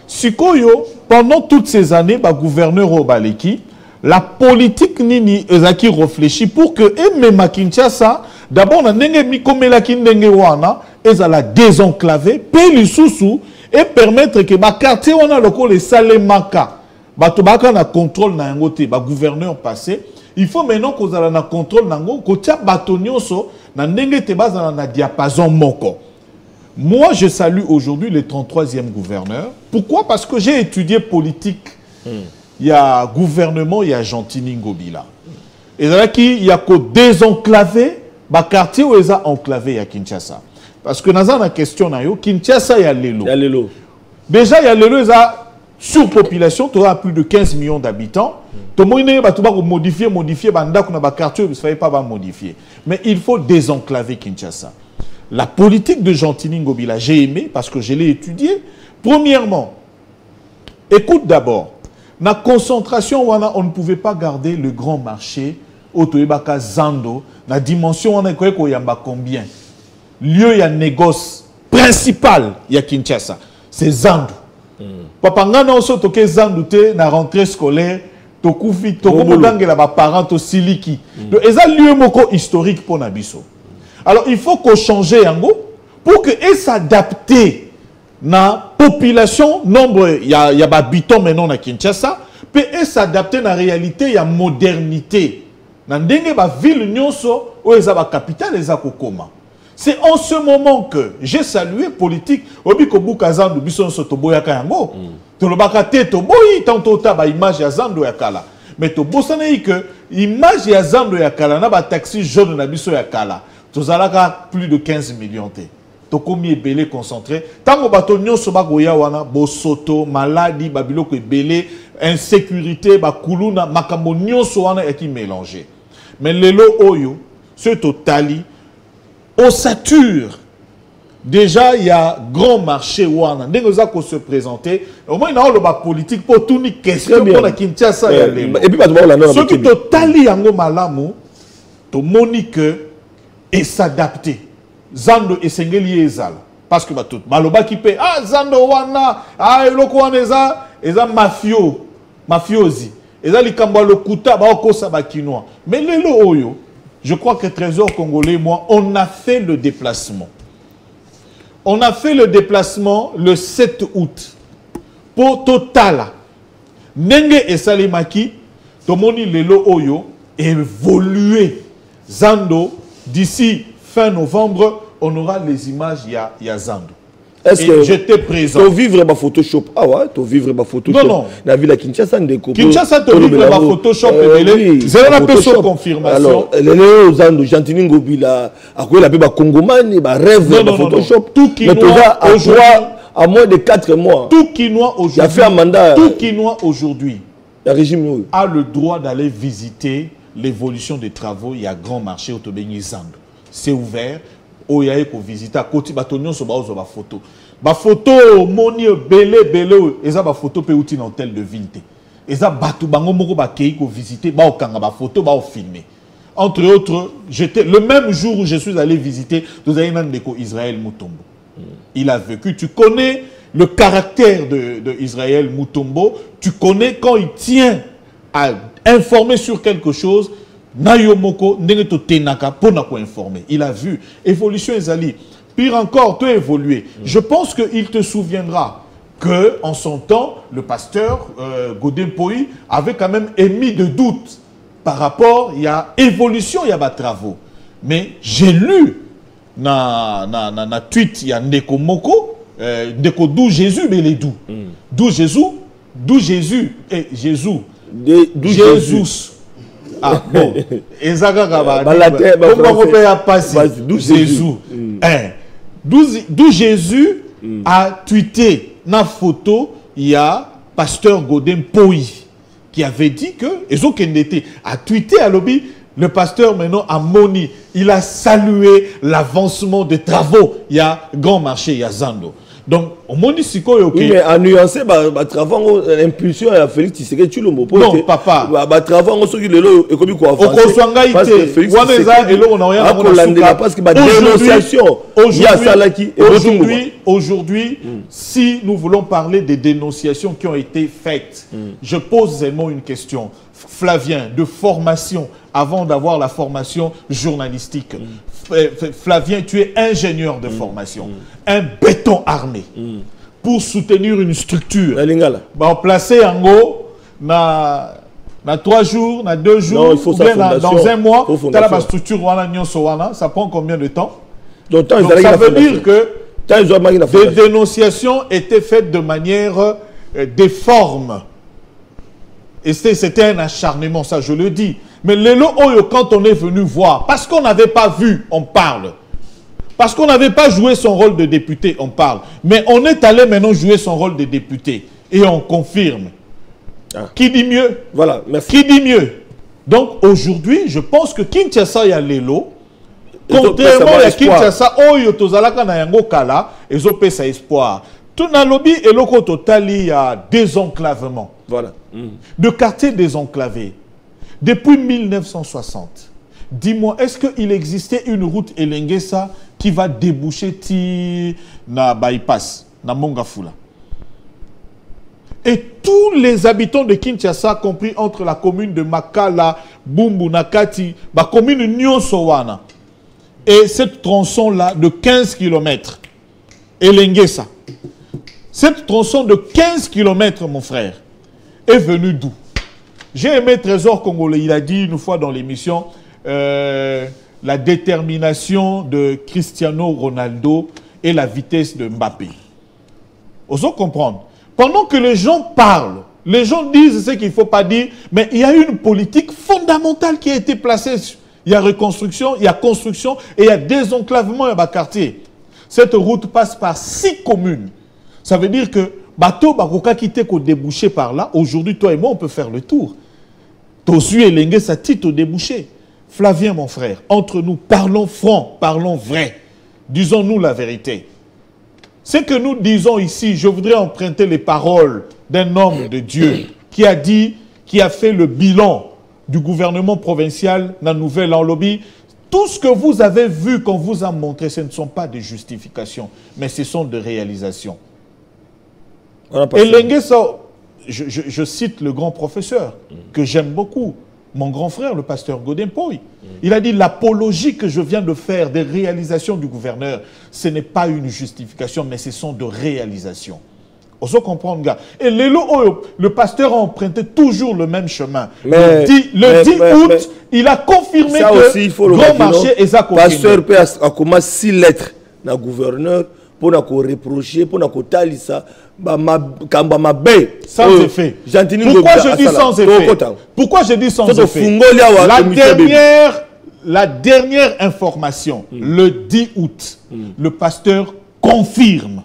sikoyo pendant toutes ces années ba gouverneur au Baleki la politique nini ezaki réfléchit pour que même à Kinshasa d'abord na ndenge mi komela kindenge wana ezala désenclavé pe lisusu et permettre que ba quartier on a le salemaka bato baka na contrôle na ngote ba gouverneur passé il faut maintenant qu'on a na contrôle nango ko tia bato nyonso na ndenge te bazana na diapason moko. Moi je salue aujourd'hui le 33e gouverneur. Pourquoi? Parce que j'ai étudié politique. Il y a gouvernement, il y a Jean-Tini Ngobila. Et là il y a que désenclavé ba quartier où ils a enclavé à Kinshasa. Parce que dans la question na yo Kinshasa il y a lelo. Déjà il y a lelo ils a surpopulation, tu as plus de 15 millions d'habitants. Tu vas modifier, quartier, il ne fallait pas modifier. Mais il faut désenclaver Kinshasa. La politique de Jean-Tini Ngobila, j'ai aimé parce que je l'ai étudié. Premièrement, écoute d'abord, la concentration, on ne pouvait pas garder le grand marché otoyebaka zando na dimension wana ko yamba combien lieu ya négoce principal ya Kinshasa c'est zando. Papa ngana oso toke zando te na rentrée scolaire tokufi tokomodangela ba parents to siliki. Donc eza lieu moko historique pour nabiso. Alors il faut qu'on change yango pour que et s'adapter na population nombre ya ba habitants maintenant na Kinshasa peut et s'adapter na réalité ya modernité. Na ndenge ba ville nyonso o eza ba capitale eza kokoma. C'est en ce moment que j'ai salué politique obiko buka zando biso nso toboyaka yango. Tolobaka te toboyi tanto ta ba image ya zando ya kala. Mais to bosana que image ya zando ya kala na ba taxi jaune na biso ya kala. Tozalaka plus de 15 millions te. Tokomi ebele concentré. Tango bato nyonso bakoya wana bosoto, maladie, babiloko ebele, insécurité, bakuluna, makambo nyonso wana eki mélangé. Mais lelo oyo, ce totali ossature. Déjà il y a grand marché wana. Ndenge za ko se présenter. Au moins il y a ba politique pour tout ni question pour la Kinshasa ya lelo. Et puis bato ba la ce qui totali yango malamu to monique et s'adapter. Zando esengeli ezala parce que bato baloba ki pe zando wana eloko wana eza mafiosi eza likambo lokuta ba okosa ba kinois mais lelo oyo je crois que Trésor Congolais moi on a fait le déplacement le 7 août pour totala ndenge esalemaki tomoni lelo oyo évoluer zando d'ici fin novembre, on aura les images ya Zando. Est-ce que j'étais présent? Tu vivre ma Photoshop. Ah ouais, tu vivre ma Photoshop. Non. La ville à Kinshasa, Kinshasa, tu vivre ma Photoshop. C'est la personne confirmation. Les Zando, Gentini Ngobila, à quoi la paix Congomani, rêve de Photoshop. Tout qui à moins de 4 mois. Tout Kinois aujourd'hui. Il a fait un mandat. Tout Kinois aujourd'hui. Le régime a le droit d'aller visiter l'évolution des travaux. Il y a grand marché au Tobeni Zando. C'est ouvert. O yaye ko visiter koti batonyon so ba ozo ba photo. Ba photo moni belé eza ba photo pe outil hôtel de ville té. Eza batu bango moko ba kei ko visiter ba okanga ba photo ba o filmer. Entre autres, j'étais le même jour où je suis allé visiter Ndeko Israël Mutombo. Il a vécu, tu connais le caractère de Israël Mutombo, tu connais quand il tient à informer sur quelque chose. Nayomoko ndenge to tenaka pour na ko informer. Il a vu évolution ezali. Pire encore, tu as évolué. Je pense qu'il te souviendra que en son temps, le pasteur Godin Poi avait quand même émis de doutes par rapport il y a évolution, il y a des travaux. Mais j'ai lu na tweet il y a Ndeko Moko, Ndeko d'où Jésus mais les d'où. D'où Jésus et Jésus. Jésus. Ah bon, d'où Jésus a tweeté na photo, il y a pasteur Godin Poi qui avait dit que a tweeté à lobby le pasteur maintenant a moni, il a salué l'avancement des travaux, il y a grand marché, il y a Zando. Donc, au monde ici, oui, mais à nuancer, travaux, l'impulsion à Félix Tshisekedi, tu le mot. Non, papa. Travaux, on se dit, parce que Félix parce que dénonciation, aujourd'hui, si nous voulons parler des dénonciations qui ont été faites, je pose seulement une question. Flavien, de formation, avant d'avoir la formation journalistique. Flavien, tu es ingénieur de formation, un béton armé pour soutenir une structure. Placé en haut, na 3 jours, na 2 jours, non, il faut dans un mois, la structure ça prend combien de temps? Donc ça veut dire que les dénonciations étaient faites de manière déforme. Et c'était un acharnement, ça je le dis. Mais Lelo Oyo, quand on est venu voir, parce qu'on n'avait pas vu, on parle. Parce qu'on n'avait pas joué son rôle de député, on parle. Mais on est allé maintenant jouer son rôle de député. Et on confirme. Qui dit mieux? Voilà, merci. Qui dit mieux? Donc aujourd'hui, je pense que Kinshasa y a Lelo. Contrairement à Kinshasa, Oyo Tozalaka na yango kala, ils ont payé espoir. Tout dans le lobby et le total, il y a désenclavement. Voilà. De quartiers désenclavés. Depuis 1960, dis-moi, est-ce qu'il existait une route Elenguesa qui va déboucher na bypass, na Mongafula? Et tous les habitants de Kinshasa, compris entre la commune de Makala, Bumbu, Nakati, la commune Nyonsowana, et cette tronçon-là de 15 km, Elenguesa, cette tronçon de 15 km, mon frère, est venu d'où? J'ai aimé Trésor Congolais, il a dit une fois dans l'émission, la détermination de Cristiano Ronaldo et la vitesse de Mbappé. Osons comprendre. Pendant que les gens parlent, les gens disent ce qu'il ne faut pas dire, mais il y a une politique fondamentale qui a été placée. Il y a reconstruction, il y a construction et il y a désenclavement et quartier. Cette route passe par 6 communes. Ça veut dire que bateau bakoka quitté qu'au débouché par là. Aujourd'hui, toi et moi, on peut faire le tour. Tosu et Lengue, ça titre au débouché. Flavien, mon frère, entre nous, parlons franc, parlons vrai. Disons-nous la vérité. Ce que nous disons ici, je voudrais emprunter les paroles d'un homme de Dieu qui a dit, qui a fait le bilan du gouvernement provincial dans Nouvelle-en Lobby. Tout ce que vous avez vu qu'on vous a montré, ce ne sont pas des justifications, mais ce sont des réalisations. Et Lenguesa, je cite le grand professeur que j'aime beaucoup, mon grand frère, le pasteur Godin Poy. Il a dit, l'apologie que je viens de faire des réalisations du gouverneur, ce n'est pas une justification, mais ce sont de réalisations. On se comprend, gars. Et le pasteur a emprunté toujours le même chemin. Mais, le 10 août, il a confirmé ça que aussi, il faut le grand marché est à côté. Pasteur peut a commencé 6 lettres dans le gouverneur pour nous reprocher, pour nous talisa. Sans effet. Pourquoi je dis sans effet? Pourquoi je dis sans effet? La dernière information, le 10 août, le pasteur confirme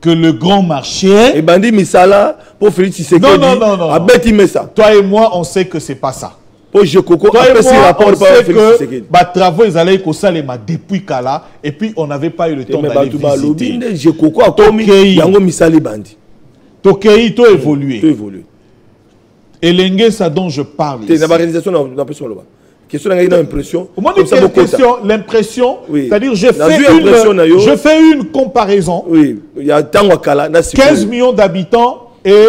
que le grand marché... Et Bandi Misala, pour Félix Tshisekedi, non. Toi et moi, on sait que ce n'est pas ça. Toi et moi, on sait que les travaux allaient depuis Kala et puis on n'avait pas eu le temps d'aller visiter. Tokei, tu as évolué. Et Lenguesa dont je parle ici. Question l'impression. L'impression, c'est-à-dire je fais une comparaison. Oui, il y a 15 millions d'habitants. Et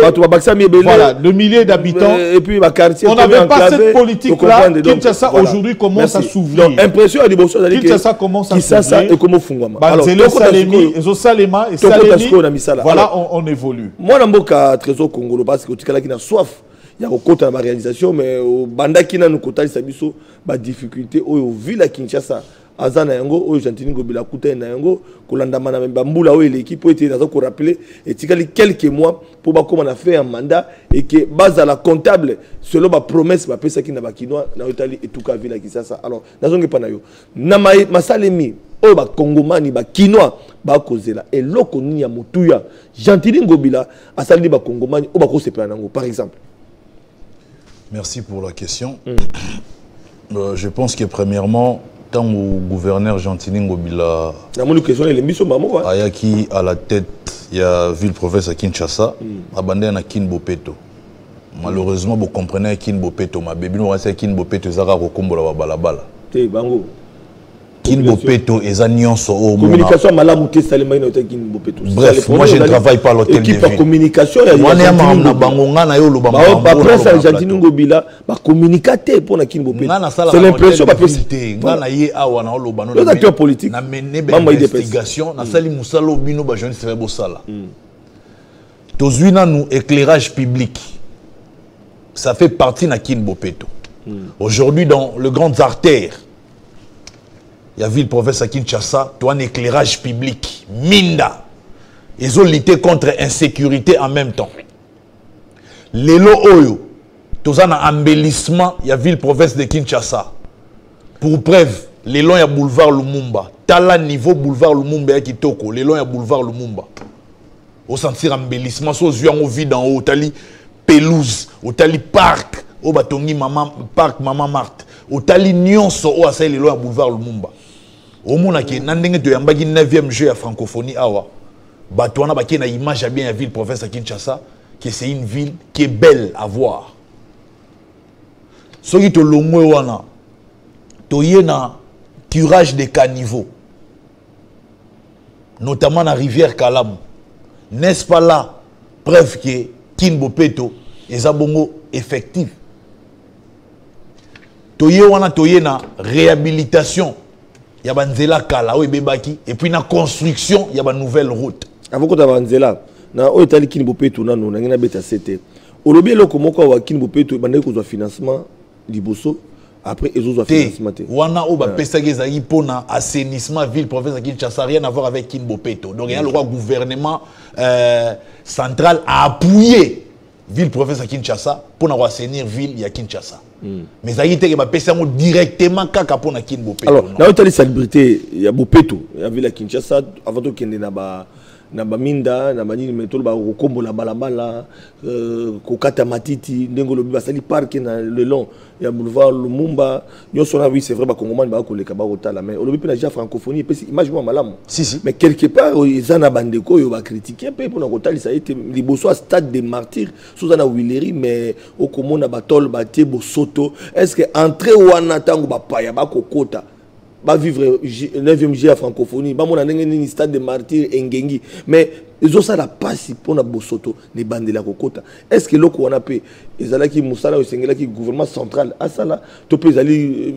voilà, de milliers d'habitants. Et puis, on n'avait pas cette politique-là. Kinshasa aujourd'hui commence à s'ouvrir. Impression à l'impression Kinshasa commence à s'ouvrir. Et comment Fungama. Alors, voilà, on évolue. Moi, je suis Trésor Congolais parce que tu as soif. Il y a une réalisation, mais au banda qui n'a pas difficulté au ville à Kinshasa. Azana yango oyo Jantini Ngobila kuta na yango kolanda mana mbula oyo l'équipe était dans ko rappeler et tikali quelques mois pour ba comment on a fait un mandat et que base à la comptable selon ba promesse ba pesa ki na ba kinois na Italie et tout cas ville qui ça alors nazonge pa na yo na masalemi oyo ba kongomani ba kinois ba kozela et loko ni ya mutuya Jantini Ngobila asali ba kongomani oyo ba ko sepela nango par exemple. Merci pour la question. Je pense que premièrement tant au gouverneur Jantini Ngobila Ayaki à la tête, il y a ville-province à Kinshasa, abandonné à Kinbopeto. Malheureusement, vous comprenez Kinbopeto, ma bébé nous reste Kinbopeto, Zara Rokombola Balabala. Kinbopeto et Zanyonso au communication malamuté Salema inote Kinbopeto. Bref, moi je ne travaille pas à l'hôtel de ville. Communication moi na bangonga na yo lobamba. Ba presse Jantini Ngobila ba communicateur pour na Kinbopeto. C'est l'impression ba possibilité. Ngana ye awa na lobano. Les acteurs politiques. Na mené investigation na sali musalo bino ba jeune c'est beau sala. Tozuina nous éclairage public. Ça fait partie na Kinbopeto. Aujourd'hui dans les grandes artères il y a ville province à Kinshasa, tu as un éclairage public, minda. Ils ont lutté contre l'insécurité en même temps. Les lots oyo, tu as un embellissement, il y a ville province de Kinshasa. Pour preuve, les lots il y a boulevard Lumumba. Tala niveau boulevard Lumumba qui toko, les lots il y a boulevard Lumumba. Au sentir embellissement, so yeux en vide en haut, tali pelouse, au tali parc, au batongi maman parc maman Marthe, au tali nyonso au assail les lots à boulevard Lumumba. Au monde qui n'andenge de yambagi 9e jeu à francophonie awa batouana baki na image à bien la ville province à Kinshasa que c'est une ville qui est belle à voir. Ce qui te longwe wana. Toye na curage des caniveaux. Notamment na rivière Kalamu. N'est-ce pas là? Preuve que Kin Bopeto est abongo effectif. Toye wana toye na réhabilitation. Il y a banzela kala ou bebaki et puis na construction il y a une nouvelle route. Avant que tu banzela na o etali Kin Bopeto na no na ngina beta c'était. Olobi loko moko wa Kin Bopeto bande ko zo financement liboso après ils ont financement. Wana o ba pesa gezaki pona assainissement ville province de Kinshasa rien à voir avec Kin Bopeto. Donc il y a le gouvernement central a appuyé ville province de Kinshasa pour assainir ville il y a Kinshasa. Mais ça y est, il va passer directement kaka pour na Kin Bopeto. Alors, là où célébrité, il y a Bopeto, il y a ville Kinshasa, avant tout qu'il y ait na minda, na manini metolo ba kombo la balabala, kokata matiti, ndengolo biba sali parc na le long, il y a boulevard Lumumba, nous sommes oui c'est vrai ba congomani ba ko le kaba otala mais olobi pe na ja francophonie pe image moi malamu. Si. Mais quelque part ils en a bandeko yo ba critiquer pe pour na kotali ça a été liboso stade des martyrs sous na Willery mais au komona ba tol ba tie bo soto est-ce que entrer wana tango ba paya ba kokota va vivre 9e G à francophonie ba mona ndenge stade des martyrs engengi mais ils ont ça la passe pour na bosoto les bandes la kokota est-ce que loko wana pe ezala ki musala osengela ki gouvernement central à ça là to pe ezali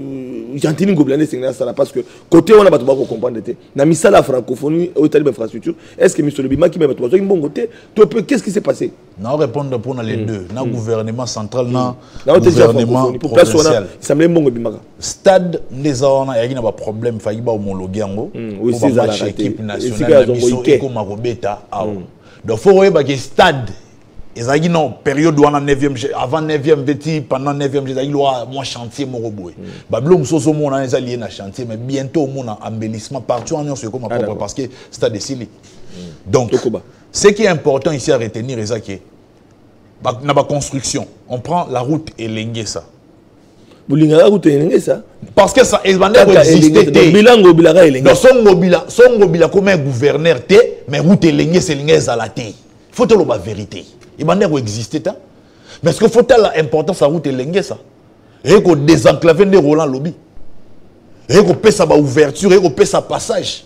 gentili ngoblane sengela ça là parce que côté wana bato ba ko comprendre te na misala francophonie au tali infrastructure est-ce que monsieur le bima qui met bato zo mbongo te to pe qu'est-ce qui s'est passé na répondre pour les deux na gouvernement central na gouvernement provincial semblait mbongo bimaka stade nezaona ya gina ba problème fa ba homologuer yango aussi za la équipe nationale ko makobeta. Donc, il faut voir que le stade, il non période où on a 9e, avant 9e, pendant 9e, il y a un chantier. Bablom Soso, on a lié un chantier, mais bientôt, on a un embellissement partout en Europe parce que le stade est sili. Donc, ce qui est important ici à retenir, c'est que dans la construction, on prend la route et l'Enguessa. La route et l'Enguessa parce que ça existe. Donc, son mobile comme un gouverneur, mais route et l'Enguessa à la tête. Il faut dire la vérité. Il va exister. Mais ce qu'il faut dire l'importance de la route et l'Enguessa. Il faut désenclaver les Roland Lobby. Il faut payer sa ouverture, il faut payer sa passage.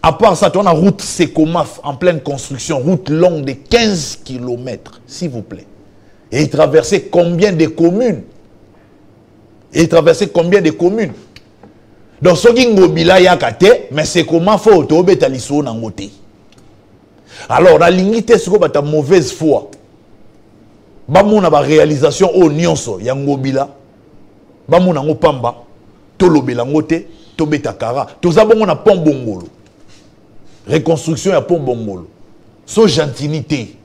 À part ça, tu as une route Secomaf en pleine construction, route longue de 15 km, s'il vous plaît. Et il traversait combien de communes? Donc, ce qui est mobile, mais c'est comment faut autobéta liso nangote. Alors, la lignité, c'est que tu mauvaise foi. Bamuna ba réalisation au nyonso ya ngobila. Bamuna ngopamba. Tolobela ngote, tobeta kara. Tozabongo na pont bongolo. Reconstruction ya pont bongolo. So gentilité.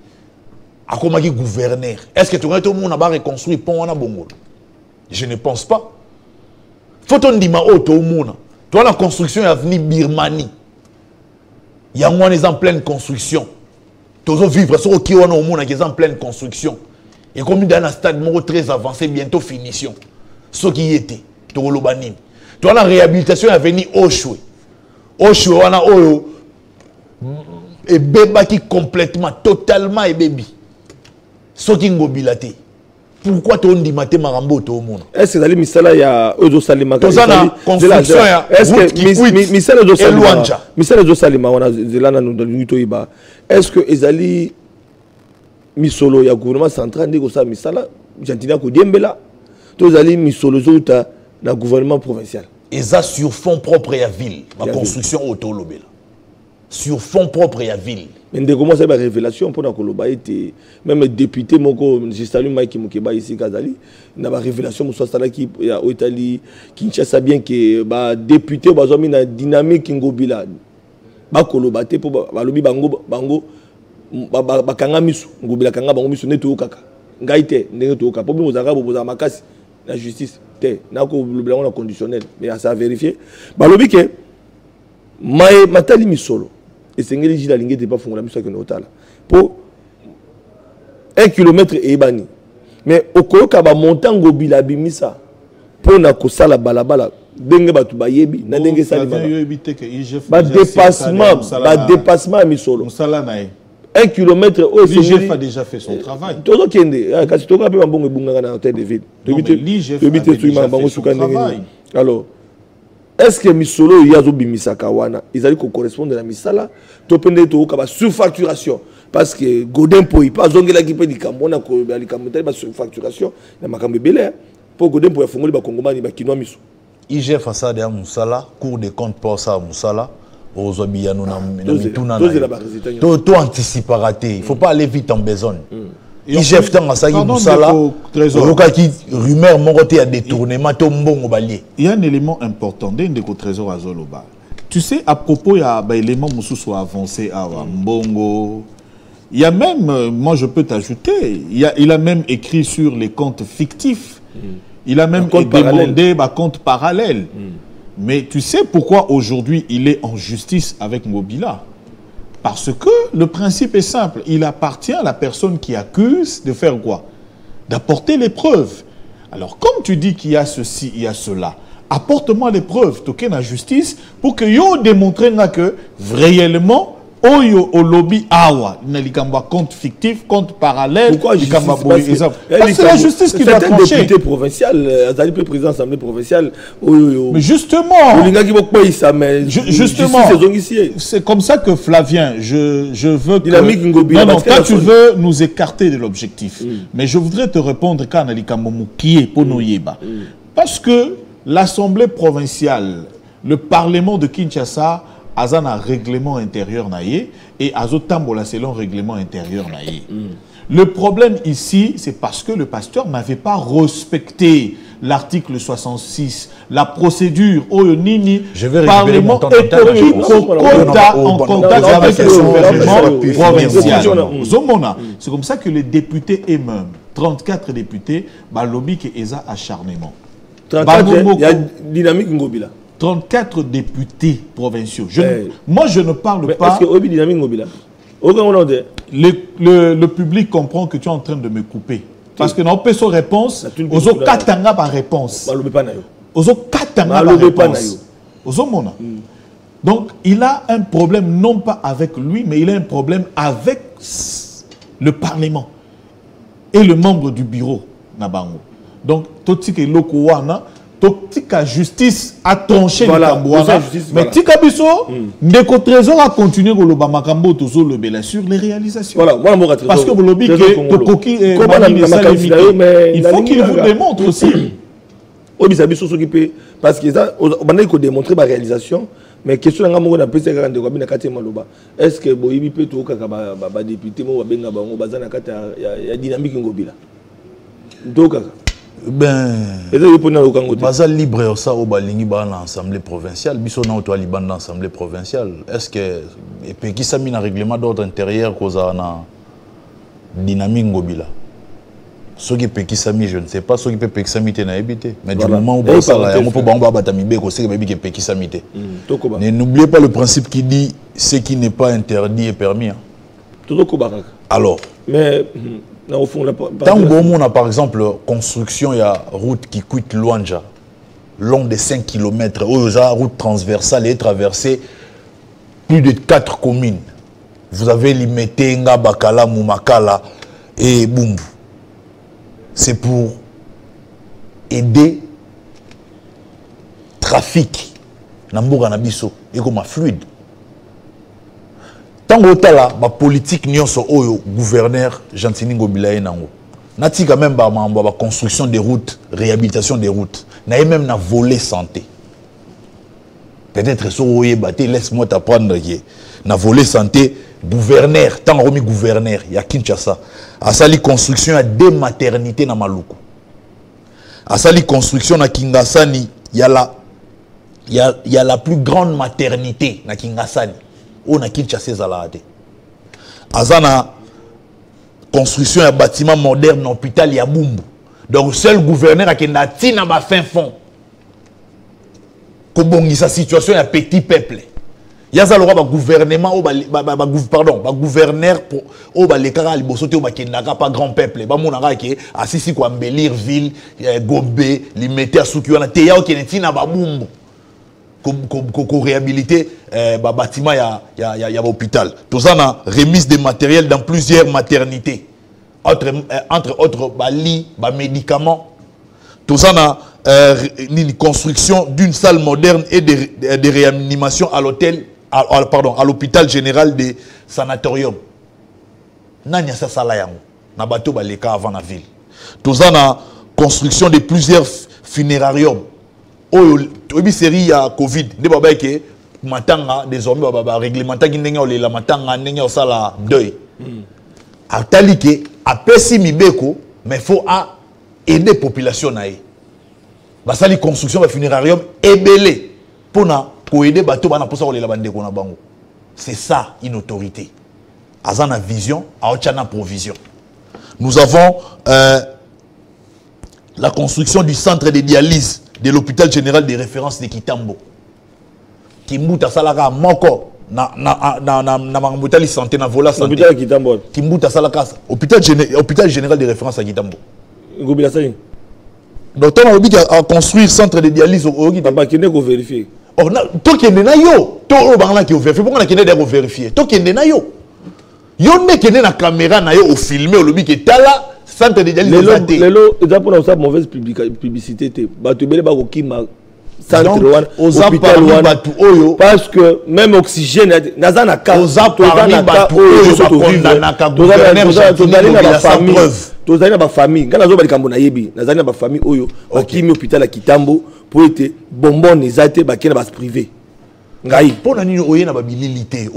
Akomaki gouverneur. Est-ce que tout le monde a reconstruit pont na bongolo? Je ne pense pas. Faut-on dire que toi la construction est venue Birmanie. Il y a en pleine construction. Tous vivre sur qui on a au monde qui est en pleine construction. Et comme dans un stade très avancé, bientôt finition. Ce qui était, toi la réhabilitation est venue Oshwe. Oshwe on a Oyo et bébé qui complètement, totalement et baby. Ce qui est mobilité. Pourquoi tu as dit maté marambo au monde? Est-ce que misala ya ozo salima construction ya est-ce que misala ozo salima misala ozo salima wana zelana no iba est-ce que ezali misolo ya gouvernement central ndiko sa misala jantina ko diembela to ezali misolo zota na gouvernement provincial eza sur fond propre ya ville la construction auto lobela sur fond propre ya ville. Mais comment ça va révélation pour la Koloba était même député moko je salue Mike Mukeba ici Kazali na ba révélation mo sala qui ya Italie Kinshasa bien que ba député ba zomi na dynamique ngobila ba Koloba te pour ba lobi bango ba kanga misu ngobila kanga bango misu neto kaka ngai te ndenge to kaka problème ozaka bo za makasi la justice te na ko lobila on conditionnel mais ça vérifier ba lobi que matali misolo et c'est ngeli jila lingé pas fongula miso ke notala pour 1 km et bani mais okoyoka ba montango bila bimisa pour na kosala balabala denge batu bayebi na denge salima ba dépassement misolo musala na 1 km. L'IGF a déjà fait son travail. Tout le monde quand tu as un bon dans la tête de ville. L'IGF a déjà fait son travail. Alors, est-ce que Misolo Yazo Bimisaka wana ils allaient correspondre à la misala to pende to ka surfacturation parce que Godin po pas zongela ki pe dikamona ko ali kamotali ba surfacturation na makambe belé pour Godin po fongoli ba kongomani ba kinwa miso IGF ça de Moussala cour des comptes pour ça Moussala aux obiano na mituna to anticiper raté il faut pas aller vite en besogne. IGF tanga ça Moussala qui rumeur mon côté à détournement to mbongo balié. Il y a un élément important d'un des trésor à Zoloba. Tu sais à propos il y a élément musu soit avancé à mbongo. Il y a même moi je peux t'ajouter, il a même écrit sur les comptes fictifs. Il a même demandé un compte parallèle. Mais tu sais pourquoi aujourd'hui il est en justice avec Ngobila? Parce que le principe est simple. Il appartient à la personne qui accuse de faire quoi? D'apporter les preuves. Alors, comme tu dis qu'il y a ceci, il y a cela, apporte-moi les preuves, toquer la justice, pour que yo démontre que réellement, oyo au lobby awa, n'a compte fictif, compte parallèle. Pourquoi justice? Parce que c'est la justice qui doit trancher. C'est un député provincial, le président de l'Assemblée provinciale. Mais justement, c'est comme ça que Flavien, je veux que... Non, toi tu veux nous écarter de l'objectif. Mais je voudrais te répondre quand qui est pour nous yeba. Parce que l'Assemblée provinciale, le Parlement de Kinshasa, Azan a un règlement intérieur naïe et Azotambola selon règlement intérieur naïe. Le problème ici, c'est parce que le pasteur n'avait pas respecté l'article 66, la procédure au Nini, Parlement en contact avec le gouvernement provincial. C'est comme ça que les députés et même 34 députés, lobby qui est acharnement. 34, il y a dynamique Ngobila. 34 députés provinciaux. Moi, je ne parle pas... Est-ce que dynamique Ngobila? Le public comprend que tu es en train de me couper. Parce que dans PSO réponse, aux katanga par réponse. Aux katanga par réponse. Donc, il a un problème non pas avec lui, mais il a un problème avec le Parlement et le membre du bureau Nabango. Donc, tout ce qui est lokowana, la justice a tranché le Cambouana. Mais Tika Bisso, Ndeko Trésor a continué le Bamakambo sur les réalisations. Parce que vous lobby il faut qu'il vous démontre aussi. Parce que ça, on a démontré ma réalisation. Mais question est-ce que Boyibi peut tout député il y a dynamique Ngobila. Donc ben baza libre ça au balingi ba l'assemblée provinciale biso na auto liban dans l'assemblée provinciale est-ce que et puis qui s'amène un règlement d'ordre intérieur causa na dynamique Ngobila ce qui peut qui s'amène je ne sais pas ce qui peut qui s'amène na habité mais du moment où ça là on peut ba batami be ko c'est que peut qui s'amène n'oubliez pas le principe qui dit ce qui n'est pas interdit est permis alors mais tant que par exemple construction, il y a route qui quitte Luanja, long de 5 km, où il y a route transversale et traversée plus de 4 communes. Vous avez Limete, Nga, Bakala, Moumakala et Bumbu. C'est pour aider le trafic dans Nabiso et comme fluide. Tant que la politique nyonso oyo gouverneur Gentini Ngobila nango nati quand même ba construction des routes, réhabilitation des routes, na même na volet santé. Peut-être so oye baté laisse-moi t'apprendre que na volet santé gouverneur tant remis gouverneur ya Kinshasa a sali construction à deux maternités na Maluku. A sali construction na Kingasani il y a la plus grande maternité na Kingasani. On a Kinshasa zalade. Azana construction un bâtiment moderne hôpital ya Bumbu. Donc seul gouverneur a kenda tina ba fin fond. Ko bongisa situation ya petit peuple. Ya za lora ba gouvernement o ba gouverneur pour o ba lekara liboso te o ba kenda ka pas grand peuple. Ba monaka ke asisi ko embellir ville Gombe, limiter asuki wana te ya o kenda tina ba Bumbu. réhabiliter bâtiment ya hôpital. Tout ça na remise de matériel dans plusieurs maternités. Entre autres lits, médicaments. Tout ça na une construction d'une salle moderne et de réanimation à l'hôtel à l'hôpital général de sanatorium. Nanya sa sala yango na bateau baleka avant la ville. Tout ça na construction de plusieurs funérariums. Obi série ya Covid de baba ke matanga désormais baba réglementa ki ndenge olela matanga ndenge osala deuil. Atali ke apesi mibeko mais faut aider population nae. Basali construction ba funérarium ebelé pour na ko aider bateau bana posa olela bandeko na bango. C'est ça une autorité. Azana vision, aochana provision. Nous avons la construction du centre de dialyse de l'hôpital général de référence de Kitambo. Kimbuta salaka moko na mangambutali santé na vola santé. Hôpital Kitambo. Kimbuta salaka hôpital général de référence à Kitambo. Ngobila sali. Docteur a dit à construire centre de dialyse au Kitambo. Papa kende ko vérifier. Or to kende na yo, to o bangala ki vérifier. Pourquoi na kende de vérifier? To kende na yo. Yo ne kende na caméra na yo au filmer au lobby ke tala centre de dialyse santé. Lelo pour ça mauvaise publicité te. Ba to bele ba ko kima centre wan hôpital wan parce que même oxygène nazana ka tozana batu oyo bakondana ka gouverneur tozali na ba famille ngana zo balikambo na yebi nazali na ba famille oyo bakimi hôpital ya Kitambo pour être bonbon ezate bakena bas privé ngai pona nini oye na babilité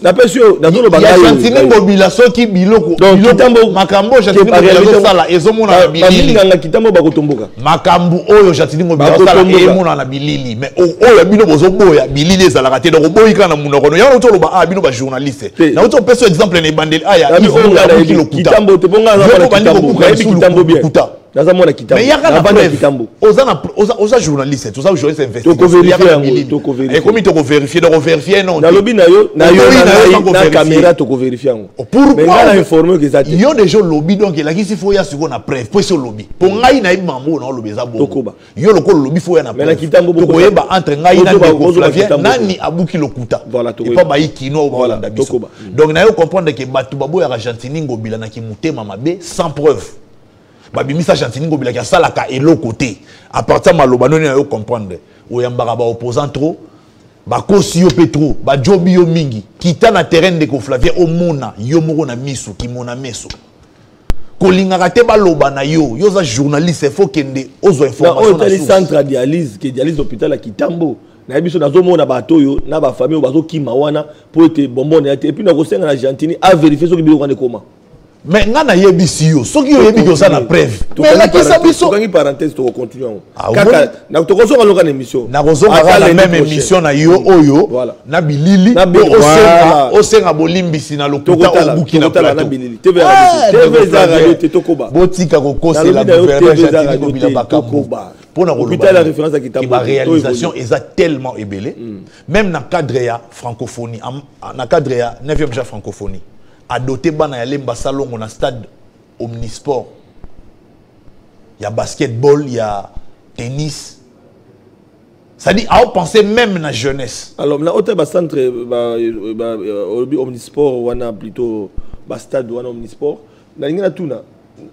na pesio na zolo bagayo ya santini ngobila soki biloko Kitambo makambo jatini ngobila sala ezomona na bilili nganga Kitambo bakotomboka makambo oyo jatini ngobila sala ezomona na bilili mais oyo bino bozoboya bilili ezalaka te donc boyika na munoko no ya to loba bino ba journaliste na oto peso exemple na bandeli aya Kitambo te bonga na Kitambo bien dans un monde qui mais il y a pas de Kitambo oza journaliste oza journaliste investigateur et comme tu vérifier donc vérifier non na lobby na yo na caméra to vérifier pourquoi informer que ça il y a déjà lobby donc il a qui faut ya sur na preuve pour ce lobby pour ngai na mambo na lobby za bon yo loko lobby faut ya na mais na Kitambo to koyeba entre ngai na Flavien nani abuki lokuta et pas ba ikino ba landa biso donc na yo comprendre que batu babo ya Argentine ngobila na kimutema mabe sans preuve. Babimisa Argentine ngobila ki asalaka elo côté à partir maloba noni na yo comprendre oyambaka ba opposant trop ba kosi yo petro ba jobi yo mingi kita na terrain de ko Flavien omona yo moko na misu ki mona meso kolingaka te baloba na yo za journaliste faut kende ozo information na centre dialyse que dialyse hôpital à Kitambo na biso nazomona bato yo na ba famille bazo kima wana pour être bonbon et puis na ko senga na Argentine à vérifier ce que biloko ne comment. Mais ngana yebisi yo soki yo yebi ça na preuve mais la kisa biso kangi parenthèse to continuer kaka na to kozo ngaloka na émission na kozo ngala même émission na yo oyo na bilili o senga bolimbisi na lokuta obuki na plateau TV radio te tokoba botika ko kosi la gouverneur bila bakakoba pour hôpital la référence à Kitambo la réalisation est tellement ébélée même na cadre ya francophonie na cadre ya 9e ja francophonie a doté bana ya lemba salongo na stade omnisport. Il y a basketball, il y a tennis. Ça dit à penser même na jeunesse. Alors na hôtel centre omnisport wana plutôt stade wana omnisport na ngina tuna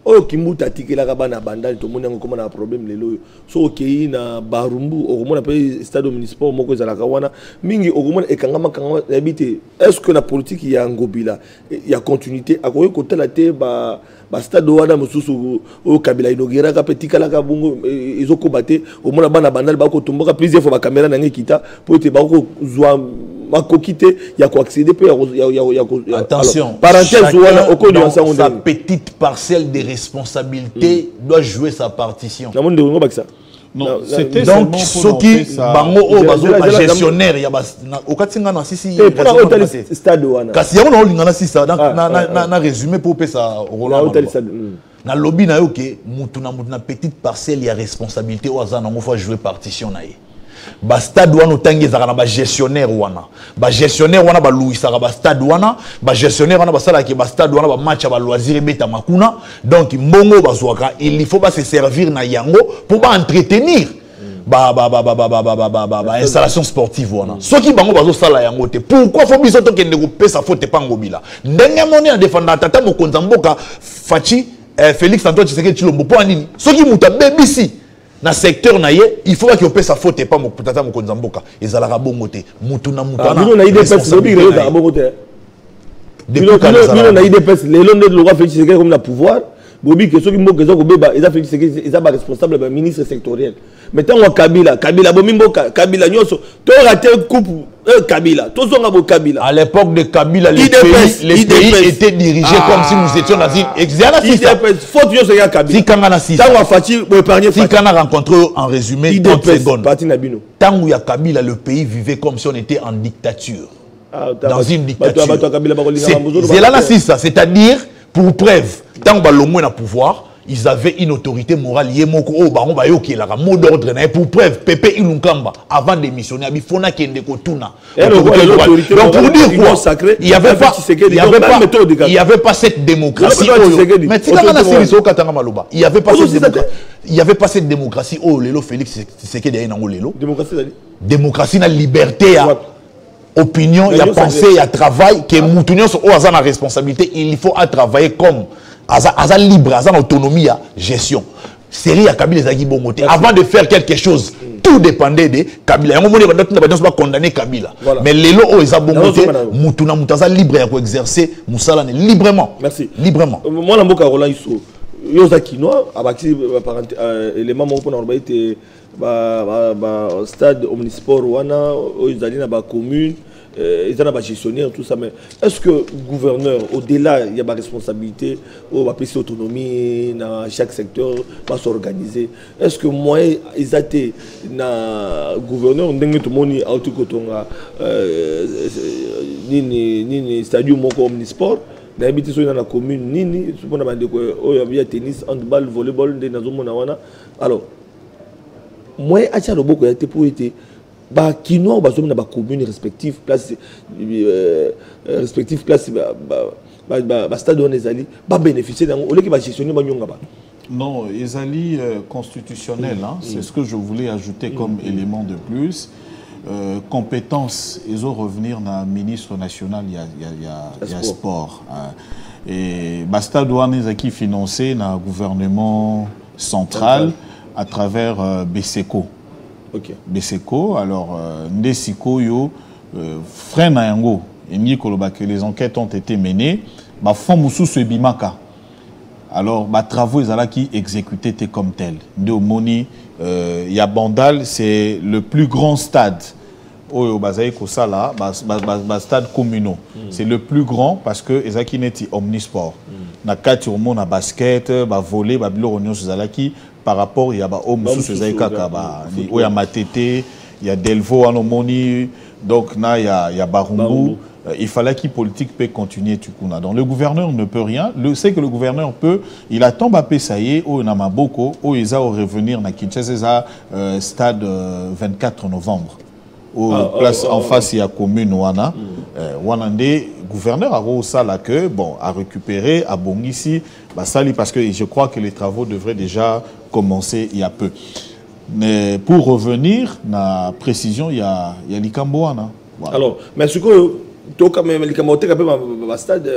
oyo kimbuta tikelaka bana bandali to mona ngoko na problème lelo so okei na barumbu okomona pe stade omnisport moko ezalaka wana mingi okomona ekangama habité est-ce que la politique ya ngobila ya continuité akoye kotala te ba stade wana mususu o kabila inogera ka petikala ka bungu ezokobate omona bana bandali ba ko tomboka plusieurs fois ba caméra na ngekita pour te ba ko zwa makokite ya ko accéder pe ya attention parenthèse wana dans sa petite parcelle de responsabilité doit jouer sa partition. Non, c'était donc soki bango o bazo ba gestionnaire ya okatinga na sisi stade wana kasi yango na olinga na sisa na résumé pour pesa Roland na lobby na yo ke mutu na petite parcelle ya responsabilité o azana ngo faut jouer partition na ye ba stade wana otangi ezaka na ba gestionnaire wana ba louisaka ba stade wana ba gestionnaire wana basala ki ba stade wana ba match ba loisir beta makuna donc mbongo bazwaka il faut pas se servir na yango pour ba entretenir installation sportive wana soki bango bazo sala yango te pourquoi faut biso to kende ko pesa faute pa ngobila ndenge moni a défendre tata mokonza mboka Fachi Félix Antoine Tshisekedi Tshilombo po nini soki muta BBC na secteur na ye il faut que pesa faute pa tata mokonza mboka ezalaka bongo te mutu na mutu na na IDPS lobi reo za bongo te bino na IDPS lelo nde lokwa Félix Tshisekedi comme na pouvoir bobi que soki mboka ezo kobeba eza Félix Tshisekedi eza ba responsable ba ministre sectoriel maintenant wa Kabila bomi mboka Kabila nyoso to raté coupe Kabila to zonga bo Kabila à l'époque de Kabila les pays étaient dirigés comme si nous étions dans une IDPS faut nyoso ya Kabila si kanga na 6 tango Fachi bo épargner si kanga rencontré en résumé 30 secondes parti na bino tango ya Kabila le pays vivait comme si on était en dictature dans une dictature c'est là ça c'est-à-dire pour preuve tant que l'homme est au pouvoir ils avaient une autorité morale yemoko o bango ba yoki la mot d'ordre na pour preuve Pepe Ilunkamba avant de démissionner abi fona kende ko tuna donc pour dire quoi il y avait pas cette démocratie mais il y avait pas cette démocratie oh lelo Félix Tshisekedi ya nango lelo démocratie na liberté à opinion, il y a pensée, il y a travail, que Moutounion sont la responsabilité, il faut travailler comme à libre, à autonomie, à gestion. Série à Kabila Zagi Bongote. Avant de faire quelque chose, tout dépendait de Kabila. On ne pas condamner Kabila. Mais les lots, ils ont Bongote, Moutouna Moutaza libre à exercer Moussala librement. Merci. Librement. Moi, la Mboka Roland Issou, Yozakinois, élément mon point était stade omnisport wana ils allaient dans la commune ils ont gestionnaire tout ça mais est-ce que gouverneur au-delà il y a ma responsabilité ou ma petite autonomie dans chaque secteur va s'organiser est-ce que moi ils étaient na gouverneur ndenge tout monde auto kotonga ni stadium moko omnisport d'habitude sur dans la commune nini pour na bande ko il y a tennis handball volleyball ndé nazo mona wana alors moi acha loboko ya te pour été ba kinoa ba zomi na ba commune respective place ba stade on ezali ba bénéficier dans au lieu que ba gestionner ba nyonga ba non ezali constitutionnel hein c'est ce que je voulais ajouter comme élément de plus compétence ils ont revenir na ministre national il y a sport et ba stade on ezaki financé na gouvernement central à travers Beseko. Okay. Beseko, alors Ndesiko yo frein na yango et que les enquêtes ont été menées, ba fond musu se bimaka. Alors ba travaux ils qui exécutés comme tel. Ndeomoni ya Bandal c'est le plus grand stade. Oyo bazaï ko sala ba stade communaux. C'est le plus grand parce que ezaki neti omnisport. Na kati au monde na basket, ba volley, ba bilo onyo zalaki par rapport il y a ba homme sous ces kaka ba il y a Matete il y a Delvo Anomoni donc là il y a Barumbu il fallait qu'il politique peut continuer tukuna donc le gouverneur ne peut rien c'est que le gouverneur peut il attend Mbappé ça y est au Namaboko au ils au revenir na Kinshasa stade 24 novembre au place en face il y a commune wana wanande gouverneur a ça que bon à récupérer à Bongisi basali parce que je crois que les travaux devraient déjà commencer il y a peu. Mais pour revenir na précision il y a Likambo wana. Voilà. Alors mais ce que to quand même Likambo te kapé ba stade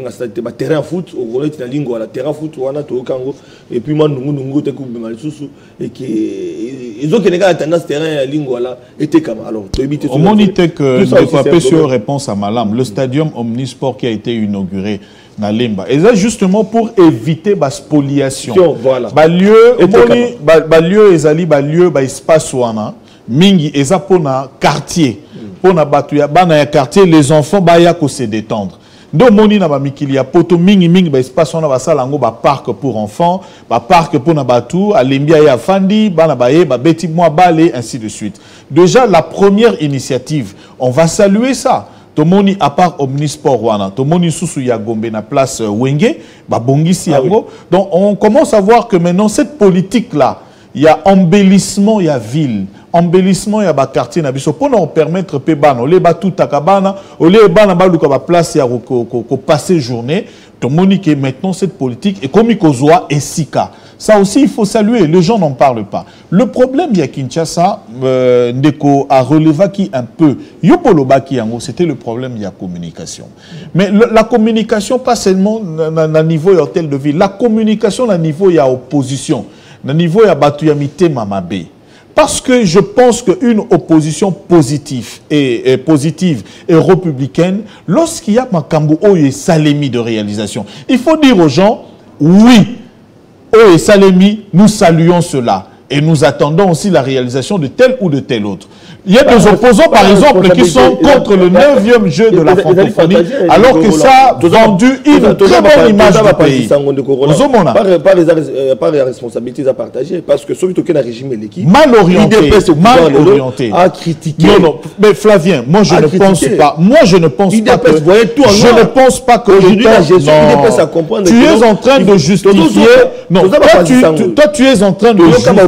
na stade ba terrain foot au golo tina lingo la terrain foot wana to kango et puis moi nungu te ku bema susu et que ils ont que les tendance terrain lingo là était comme alors to éviter au monité que ne pas pas sur réponse à Malam le stadium omnisport qui a été inauguré na Lemba et ça justement pour éviter la spoliation voilà ba lieu ezali ba lieu ba espace wana mingi eza pona quartier pona batu ya bana ya quartier les enfants ba ya ko se détendre do moni na ba mikili ya poto mingi ba espace wana ba salango ba parc pour enfants ba parc pona batu alembia ya fandi bana ba ye ba beti moi balé ainsi de suite déjà la première initiative on va saluer ça. Tomoni à part omnisport wana tomoni susu ya Gombe na place Wenge ba bongisi yango donc on commence à voir que maintenant cette politique là il y a embellissement il y a ville embellissement il y a ba quartier na biso pour nous permettre pe bana ole ba tout takabana ole bana ba luka ba place ya ko passer journée tomoni que maintenant cette politique est comme kozwa esika Ça aussi, il faut saluer. Les gens n'en parlent pas. Le problème, il y a Kinshasa, Ndeko a relevé qui un peu. Yopoloba qui en gros, c'était le problème, il y a communication. Mais la communication, pas seulement à niveau hôtel de ville. La communication, à niveau il y a opposition. À niveau il y a Batuyamite Mamabé. Parce que je pense qu'une opposition positive et républicaine, lorsqu'il y a Makambo et Salemi de réalisation, il faut dire aux gens, oui, et Salemi, nous saluons cela. Et nous attendons aussi la réalisation de tel ou de tel autre. Il y a des opposants, par exemple, qui sont contre le 9e jeu de la francophonie, alors que ça a vendu une très bonne image du pays. Pas les responsabilités à partager, parce que celui qui a un régime l'équipe, mal orienté, a critiqué. Non, non, mais Flavien, moi je ne pense pas. Moi je ne pense pas que. Je ne pense pas que. Aujourd'hui, la gestion IDPS à comprendre. Tu es en train de justifier. Non, toi tu es en train de justifier.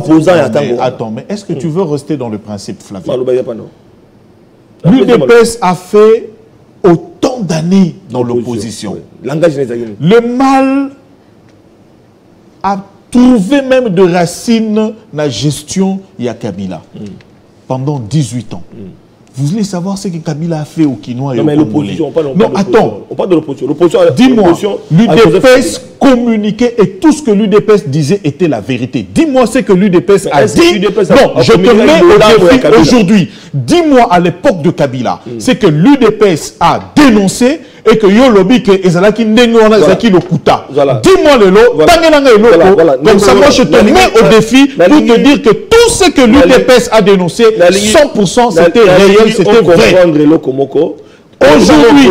Attends, mais est-ce que tu veux rester dans le principe, Flavien? L'UDPS a fait autant d'années dans l'opposition. Le mal a trouvé même de racines dans la gestion de Kabila pendant 18 ans. Vous voulez savoir ce que Kabila a fait au Kinois et au Congolais? Non, attends. On parle de l'opposition. Dis-moi, l'UDPS communiquait et tout ce que l'UDPS disait était la vérité. Dis-moi ce que l'UDPS a dit. Non, je te mets au défi aujourd'hui. Dis-moi à l'époque de Kabila, c'est que l'UDPS a dénoncé et que Yolobi que Ezalaki Ndengona Ezaki Lokuta. Dis-moi le lot, comme ça moi je te mets au défi pour te dire que tout ce que l'UDPS a dénoncé, 100% c'était réel, c'était vrai. Aujourd'hui,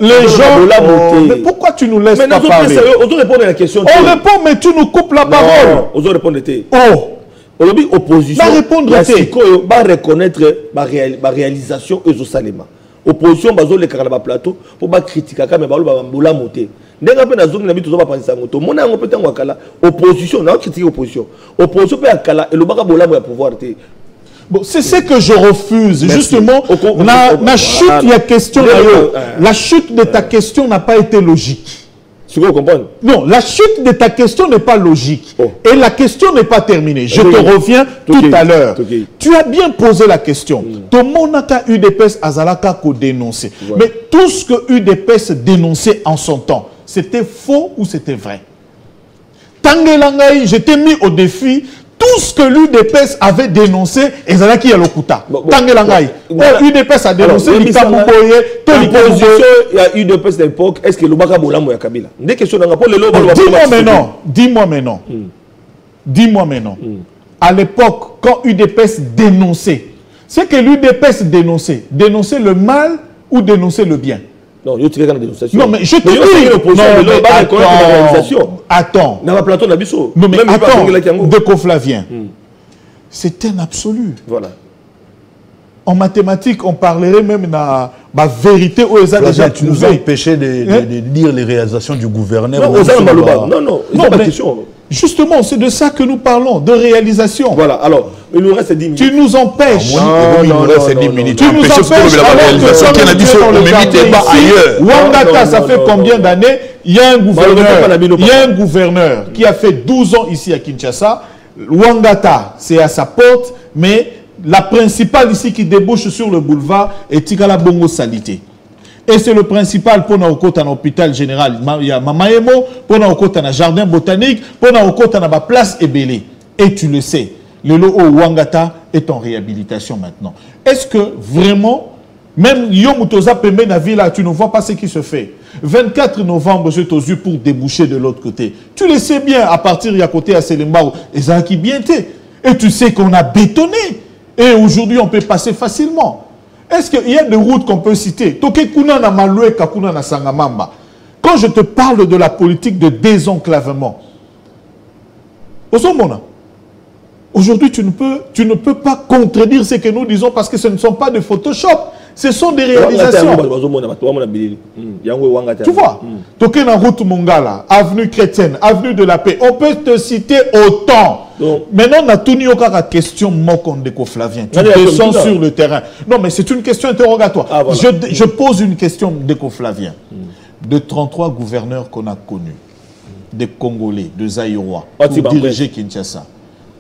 les gens, mais pourquoi tu nous laisses pas parler? On répondre à la question. On répond, mais tu nous coupes la parole. On doit répondre. Oh. Aujourd'hui, opposition, va reconnaître ma réalisation aux Salema. Opposition, bazo le karala plateau pour ba critiquer mais ba bola monter. Ndenga pe na zone na bitu zo ba panisa moto. Mona ngo peta ngwakala opposition na critiquer opposition. Opposition pe akala et le baka bola mo ya pouvoir te. Bon, c'est ce que je refuse. Merci. Justement, la chute, il y a question. La chute de ta question n'a pas été logique. Tu comprends? Non, la chute de ta question n'est pas logique. Et la question n'est pas terminée. Je te reviens tout à l'heure. Tu as bien posé la question. Tout le monde a UDPS Azalaka ko dénoncé. Mais tout ce que UDPS dénonçait en son temps, c'était faux ou c'était vrai? Tangelangaï, je t'ai mis au défi. Tout ce que l'UDPS avait dénoncé, Ezalaki Yalokuta. Tangelangaï. UDPS a dénoncé l'Ikamuboye. L'opposition, il y a UDPS à l'époque. Est-ce que le Baka Boulamu ya Kabila? Des questions dans le Dis-moi maintenant. Dis-moi maintenant. À l'époque, quand UDPS dénonçait, c'est que l'UDPS dénonçait le mal ou dénonçait le bien? Non, il y a une dénonciation. Non, mais je te dis, attends. Non, mais attends, Ndeko Flavien. C'est un absolu. Voilà. En mathématiques, on parlerait même de la vérité où ils ont déjà tu nous as empêché de lire les réalisations du gouverneur. Non, mais justement, c'est de ça que nous parlons, de réalisation. Voilà, alors, il nous reste 10 minutes. Tu nous empêches. Il nous reste 10 minutes. Tu nous empêches Wangata, ça fait combien d'années? Il y a un gouverneur qui a fait 12 ans ici à Kinshasa. Wangata, c'est à sa porte, mais la principale ici qui débouche sur le boulevard est Tikala Bongo Salité. Et c'est le principal pour nous côté en hôpital général. Il y a Mamaemo, pour nous côté en jardin botanique, pour nous côté en place Ebélé. Et tu le sais, le lot Wangata est en réhabilitation maintenant. Est-ce que vraiment, même Yomutoza Pembe na ville, tu ne vois pas ce qui se fait? 24 novembre, je t'ai yeux pour déboucher de l'autre côté. Tu le sais bien, à partir de côté à Selembao, et ça qui bien t'es. Et tu sais qu'on a bétonné. Et aujourd'hui, on peut passer facilement. Est-ce qu'il y a des routes qu'on peut citer? Quand je te parle de la politique de désenclavement, aujourd'hui, tu ne peux pas contredire ce que nous disons parce que ce ne sont pas de Photoshop. Ce sont des réalisations. Tu vois, toqué dans route Mongala, avenue Chrétienne, avenue de la Paix, on peut te citer autant. Maintenant, on a tout mis la question Ndeko Flavien. Tu descends sur le terrain. Non, mais c'est une question interrogatoire. Ah, voilà. Je pose une question Ndeko Flavien. De 33 gouverneurs qu'on a connus, des Congolais, de Zaïrois, pour diriger Kinshasa,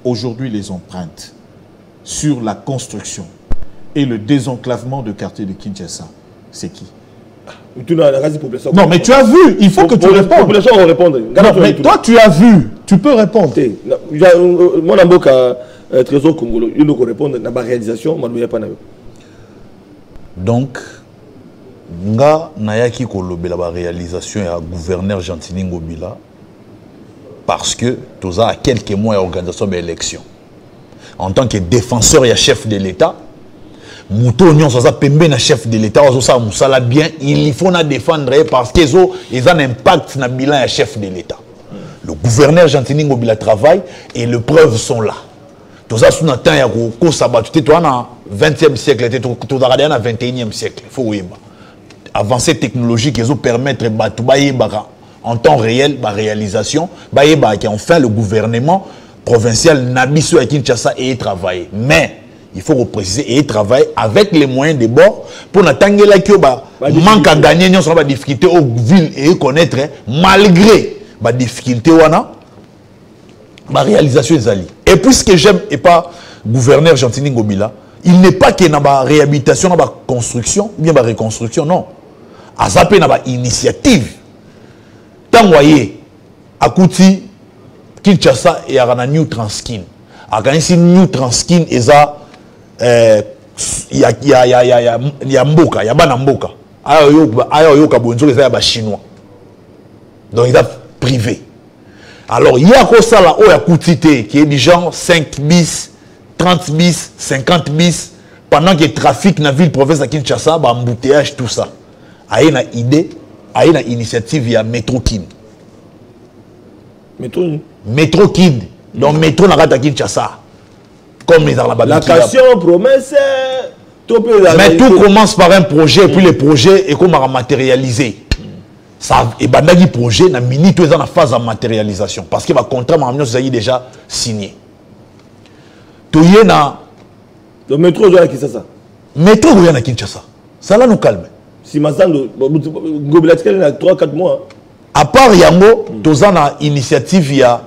aujourd'hui les empreintes sur la construction et le désenclavement de quartier de Kinshasa, c'est qui? Non, mais tu as vu, il faut que tu répondes. Non, mais toi, tu as vu, tu peux répondre. Mon amboka trésor congolais, il faut répondre dans la réalisation, moi, je ne pas. Donc, nga nayaki kolobela ba réalisation ya gouverneur Gentini Ngobila parce que tous à quelques mois d'organisation de l'élection. En tant que défenseur et chef de l'État, Mouto Nyon Sosa Pembe na chef de l'État, Sosa Moussala bien, il faut na défendre parce qu'ils ont un impact na bilan ya chef de l'État. Le gouverneur Gentini Ngobila travaille et les preuves sont là. Tout ça sous temps ya ko sabat, tu es dans 20e siècle, tu es dans 21e siècle, faut oui. Avancée technologique qui permettre en temps réel la réalisation enfin le gouvernement provincial Nabiso à Kinshasa et travailler. Mais il faut préciser et travailler avec les moyens de bord pour n'attendre là que manque à gagner nous sommes difficulté aux villes et connaître malgré la difficulté la réalisation des alliés. Et puisque j'aime et pas gouverneur Gentini Ngobila, il n'est pas que dans la réhabilitation, dans la construction, bien la reconstruction, non. À Zapé, dans initiative. Tant voyez, à Kouti, Kinshasa et à New Transkin. À Kanisi New Transkin, et ça, il y a Mboka, il y a Banamboka. Ayo Kabonzo, il y a Chinois. Donc il a privé. Alors il y a ça là, où il y a Kouti, qui est du genre 5 bis, 30 bis, 50 bis, pendant que le trafic dans la ville province de Kinshasa, embouteillage, tout ça. Il y a une idée, il y a une initiative, il y a Métro Kid. Métro Kid. Donc Métro n'a pas Kinshasa. Comme les arabes. La question, promesse. Mais tout commence par un projet, et puis le projet est comme à matérialiser. Et le projet, il y a une phase de matérialisation. Parce que le contrat est déjà signé. Tout y est dans. Le métro est à Kinshasa. Métro est à Kinshasa. Ça là nous calme. Si Mazando, Gobilatika il y a 3-4 mois. À part Yango, tous en a initiative, il y a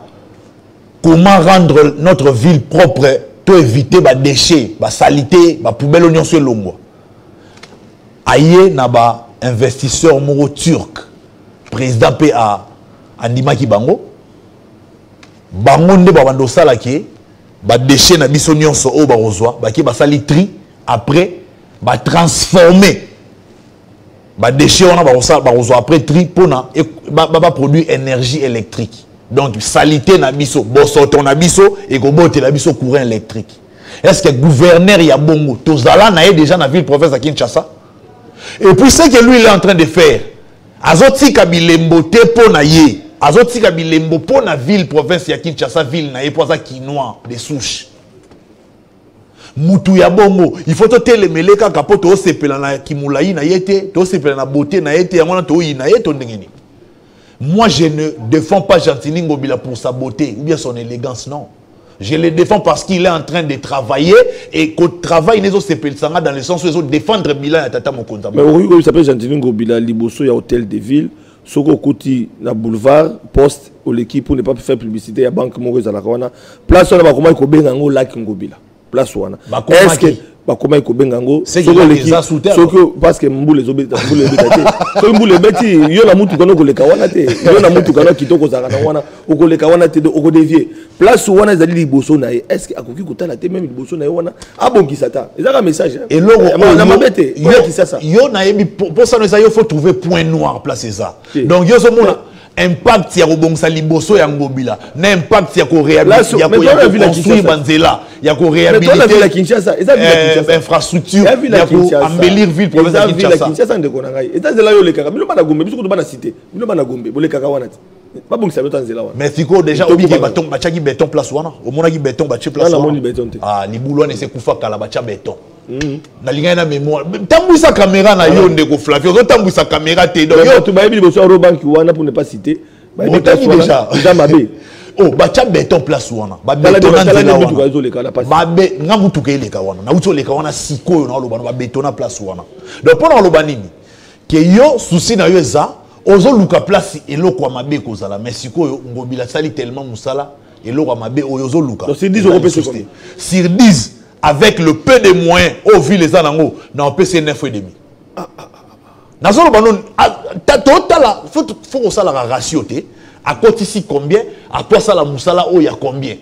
comment rendre notre ville propre, pour éviter les déchets, les saletés, les poubelles oignons sur l'ombre. Aïe, n'a pas investisseur moro turc, président PA, Andima Kibango. Bango ne ba bando salaki, ba déchets na biso nyonso o ba rozwa, ba ki ba salitri après ba transformer. Les déchets, on a après tri pour produire énergie électrique. Donc, salité na biso, bosoto na biso et gobote na biso courant électrique. Est-ce que le gouverneur y a bongo? Tozala na déjà dans la ville province de Kinshasa. Et puis ce que lui il est en train de faire, azoti kabilembo te po na ye, azoti kabilembo po na ville province ya Kinshasa ville na ye po za quinoa des souches. Mutu ya bongo il faut te le meleka kapo to sepela na kimulayi na yete to sepela na beauté na yete ya mona to yi na yeto ndengeni. Moi je ne défends pas Gentini Ngobila pour sa beauté ou bien son élégance, non. Je le défends parce qu'il est en train de travailler et qu'au travail les autres sepela sanga dans le sens où ils ont défendre bilan ya tata mokonza. Mais oui il s'appelle Gentini Ngobila liboso ya hôtel de ville soko koti na boulevard poste au l'équipe pour ne pas faire publicité ya banque moko za la kawana place on va comment ko benga ngo lac Ngobila. Place wana est-ce que bakoma ikobengango parce que mbule zobeta mbule beta so mbule beti yo na mutu kana koleka wana te yo na mutu kana kitoko zaka na wana okoleka wana te oko dévier place wana ezali liboso na ye est-ce que akoki kotala te même liboso na ye wana abongisa ta ezaka message et logo na mabete yo na yebi pour ça il faut trouver point noir place ça donc yo so mona impact ya kobongisa liboso ya Ngobila na impact ya ko réhabiliter ya ko construire banzela ya ko réhabiliter la Kinshasa infrastructure ya ko embellir ville province de Kinshasa Kinshasa ndeko na ngai ezazela yo lekaka bino bana gombe biso ko bana cité bino bana gombe bolekaka wana ti pas bongisa beto nzela wana mais fiko déjà obi ke baton bachaki béton place wana o mona ki béton bachi place wana ah libulo ne se kufa kala bacha béton na linga na mémoire tambwisa caméra na yo ndeko Flavio zo tambwisa caméra te donc yo tu ba yebi boso ro banki wana pour ne pas citer ba déjà déjà mabe oh bacha béton place wana ba béton na nzela wana ba be ngamu tukeleka wana na utoleka wana sikoyo na loba na ba béton na place wana donc pour na loba nini que yo souci na yo eza ozo luka place eloko mabe kozala mais sikoyo ngobila sali tellement musala eloko mabe ozo luka sur 10 euros sur 10 avec le peu de moyens au vu les anango na PC 9,5 nazolo banon total faut que ça la ratio te à côté ici combien à toi ça la musala o ya combien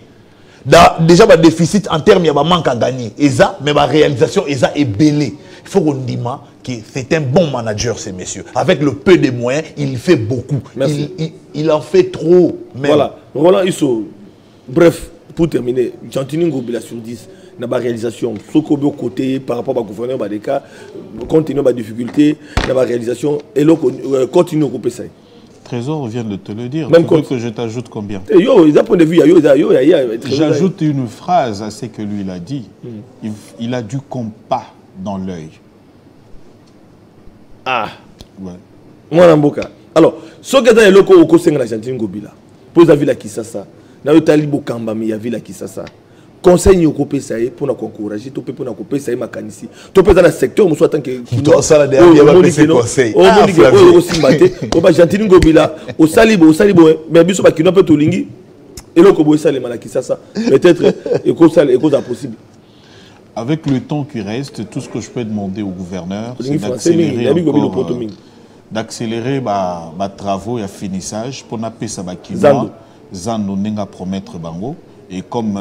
déjà ba déficit en termes ya ba manque à gagner eza mais ba réalisation eza est belé. Il faut qu'on dise que c'est un bon manager, ces messieurs. Avec le peu de moyens, il fait beaucoup. Il en fait trop. Même. Voilà. Roland Isso. Bref, pour terminer, Gentini Ngobila sur 10, dans la réalisation, ce qu'on veut côté par rapport au gouverneur, des cas, continue à difficulté, dans la réalisation, et là, continue à couper ça. Trésor vient de te le dire. Même tu veux que je t'ajoute combien? J'ajoute une phrase à ce que lui il a dit. Il a du compas dans l'œil. Ah. Ouais. Moi, Mboka. Alors, ce que tu as dit, c'est que Gentini Ngobila. Pour la ville à Kisasa, na Talibo Kambami, ya ville à Kisasa. Conseil ni okopé ça pour nous encourager, to pour nous couper ça makanisi. To peut dans le secteur, moi soit tant que toi ça la dernière va passer conseil. Oh mon aussi maté, o ba Gentini Ngobila, au salibo, mais biso ba kino peut to lingi. Et là ko boy ça les malakisa ça. Peut-être et cause ça et cause impossible. Avec le temps qui reste, tout ce que je peux demander au gouverneur, c'est d'accélérer les travaux et finissage pour n'appeler ça Zando n'enga promettre bango et comme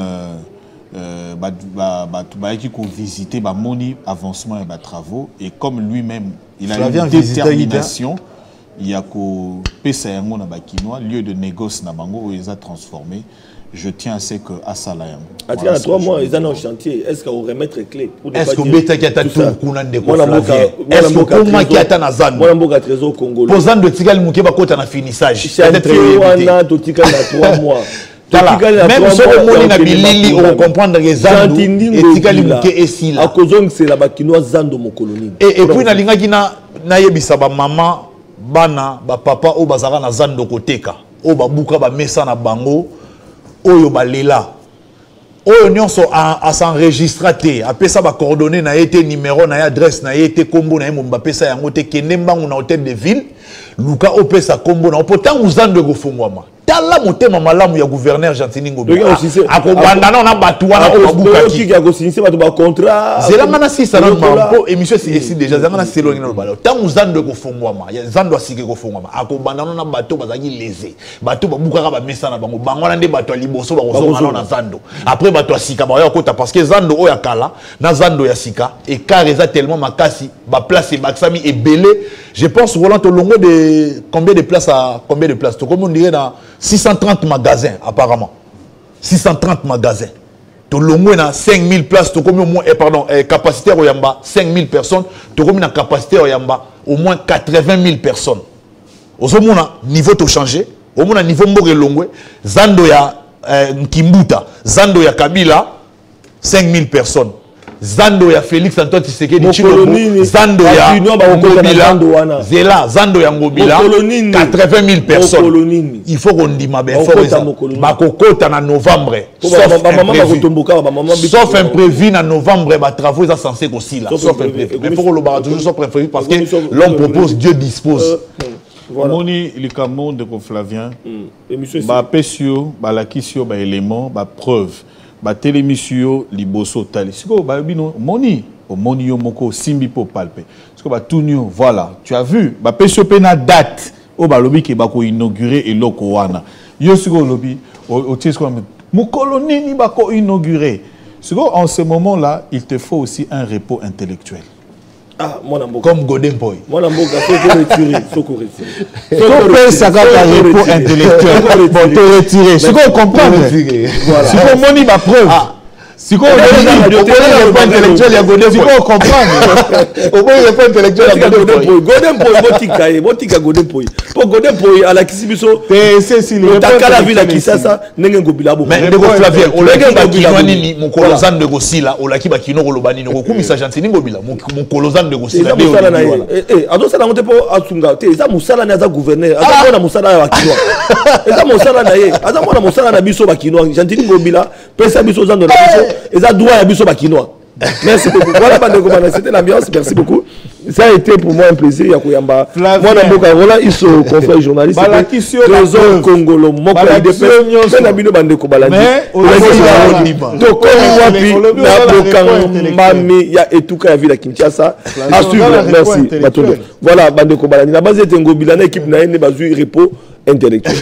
qui visiter moni avancement et travaux et comme lui-même il a une détermination il y a qu'au pesa yango na bakinois lieu de négoce na bango où ils a transformé. Je tiens à ce que à Salayam. À 3 mois, ils ont un chantier. Est-ce qu'on remettre clé? Est-ce qu'on met qui attend tout Kounan de Flavien? Est-ce qu'on met qui attend Azan? Moi, je suis trésor congolais. Posant de Tigal Mouké va côté na finissage. Chantier wana to Tigal na 3 mois. Même si on a bilili on comprendre que Zando et Tigal Mouké est si là. À cause que c'est la bakinois Zando mon colonie. Et puis na linga kina na yebisa ba maman bana ba papa o bazara na Zando koteka. O ba buka ba mesa na bango. Oyo balela oyo nyonso a s'enregistrer après ça ba coordonner na été numéro na adresse na été kombo na mo mbapesa yango te kende mbangu na hôtel de ville luka opesa kombo na pourtant uzando gofungwama tala motema malamu ya gouverneur Gentini Ngobila akobanda na batu wana obuka ki ko signer batu ba contrat zela ngana sisa na mampo émission c'est ici déjà ngana selo ngina balo tant uzando gofungwama ya zando asike gofungwama akobanda na batu bazaki lésé batu babuka ba mesa na bango bango na nde batu liboso ba kozonga na zando après batu asika ba ya kota parce que zando oya kala na zando ya sika et car eza tellement makasi ba place baksami et belé je pense Roland au long de combien de places à combien de places comme on dirait dans 630 magasins apparemment 630 magasins to longo na 5000 places to comme au moins capacité au yamba 5000 personnes to comme na capacité au yamba au moins 80 000 personnes au mona niveau to changer au mona niveau mboke longwe zando ya Kimbuta zando ya Kabila 5000 personnes Zando ya Félix Antoine Tshisekedi Tshilombo Zando ya Ngobila Zela Zando ya Ngobila 80 000 personnes. Il faut qu'on dise ma belle bakokota na novembre sauf imprévu na novembre ba travaux ça censé aussi là sauf imprévu mais il faut qu'on le barre toujours sauf imprévu parce que l'homme propose Dieu dispose. Moni likambo de Flavien ba pesio ba lakisio ba élément ba preuve ba télémission liboso tali siko ba bino moni o moni yo moko simbi po palpe siko ba tunio voilà tu as vu ba pesio pe na date o ba lobi ke ba ko inaugurer eloko wana yo siko lobi o tiesko mo kolonini ba ko inaugurer siko en ce moment là il te faut aussi un repos intellectuel. Ah, comme Godin Boy. Moi, faut retirer. Ça un repos intellectuel. Bon, te retirer. Ce qu'on comprend. Si on monnaie ma preuve. Si on repos intellectuel, il y a Godin Boy. Si on comprend. Au moins, repos intellectuel, il y a Godin Boy. Godin Boy, botika Godin Boy. Pour Godin Boy, à la Kisibiso, c'est si le Taka la ville à Kisasa, n'engue Ngobila. Mais de Flavien, on l'a dit Bakinwani, mon colosant de Gossila, on l'a dit Bakino Rolobani, on a ça Gentini Ngobila, mon colosant de Gossila. Eh, ado ça n'a pas Asunga, ça Moussala n'a pas gouverneur, ado na Moussala Bakino. Et ça Moussala na ye, ado na Moussala na biso Bakino, Gentini Ngobila, pesa biso zando na biso, et ça doit ya biso Bakino. Merci beaucoup. Voilà, c'était l'ambiance. Merci beaucoup. Ça a été pour moi un plaisir. Yakouyamba. Moi, Namboka, voilà, ils sont confrères journalistes. Trésor Congolo, Moko, merci. Voilà, Bandeko Balani. La base est un gobilana équipe na repos intellectuel.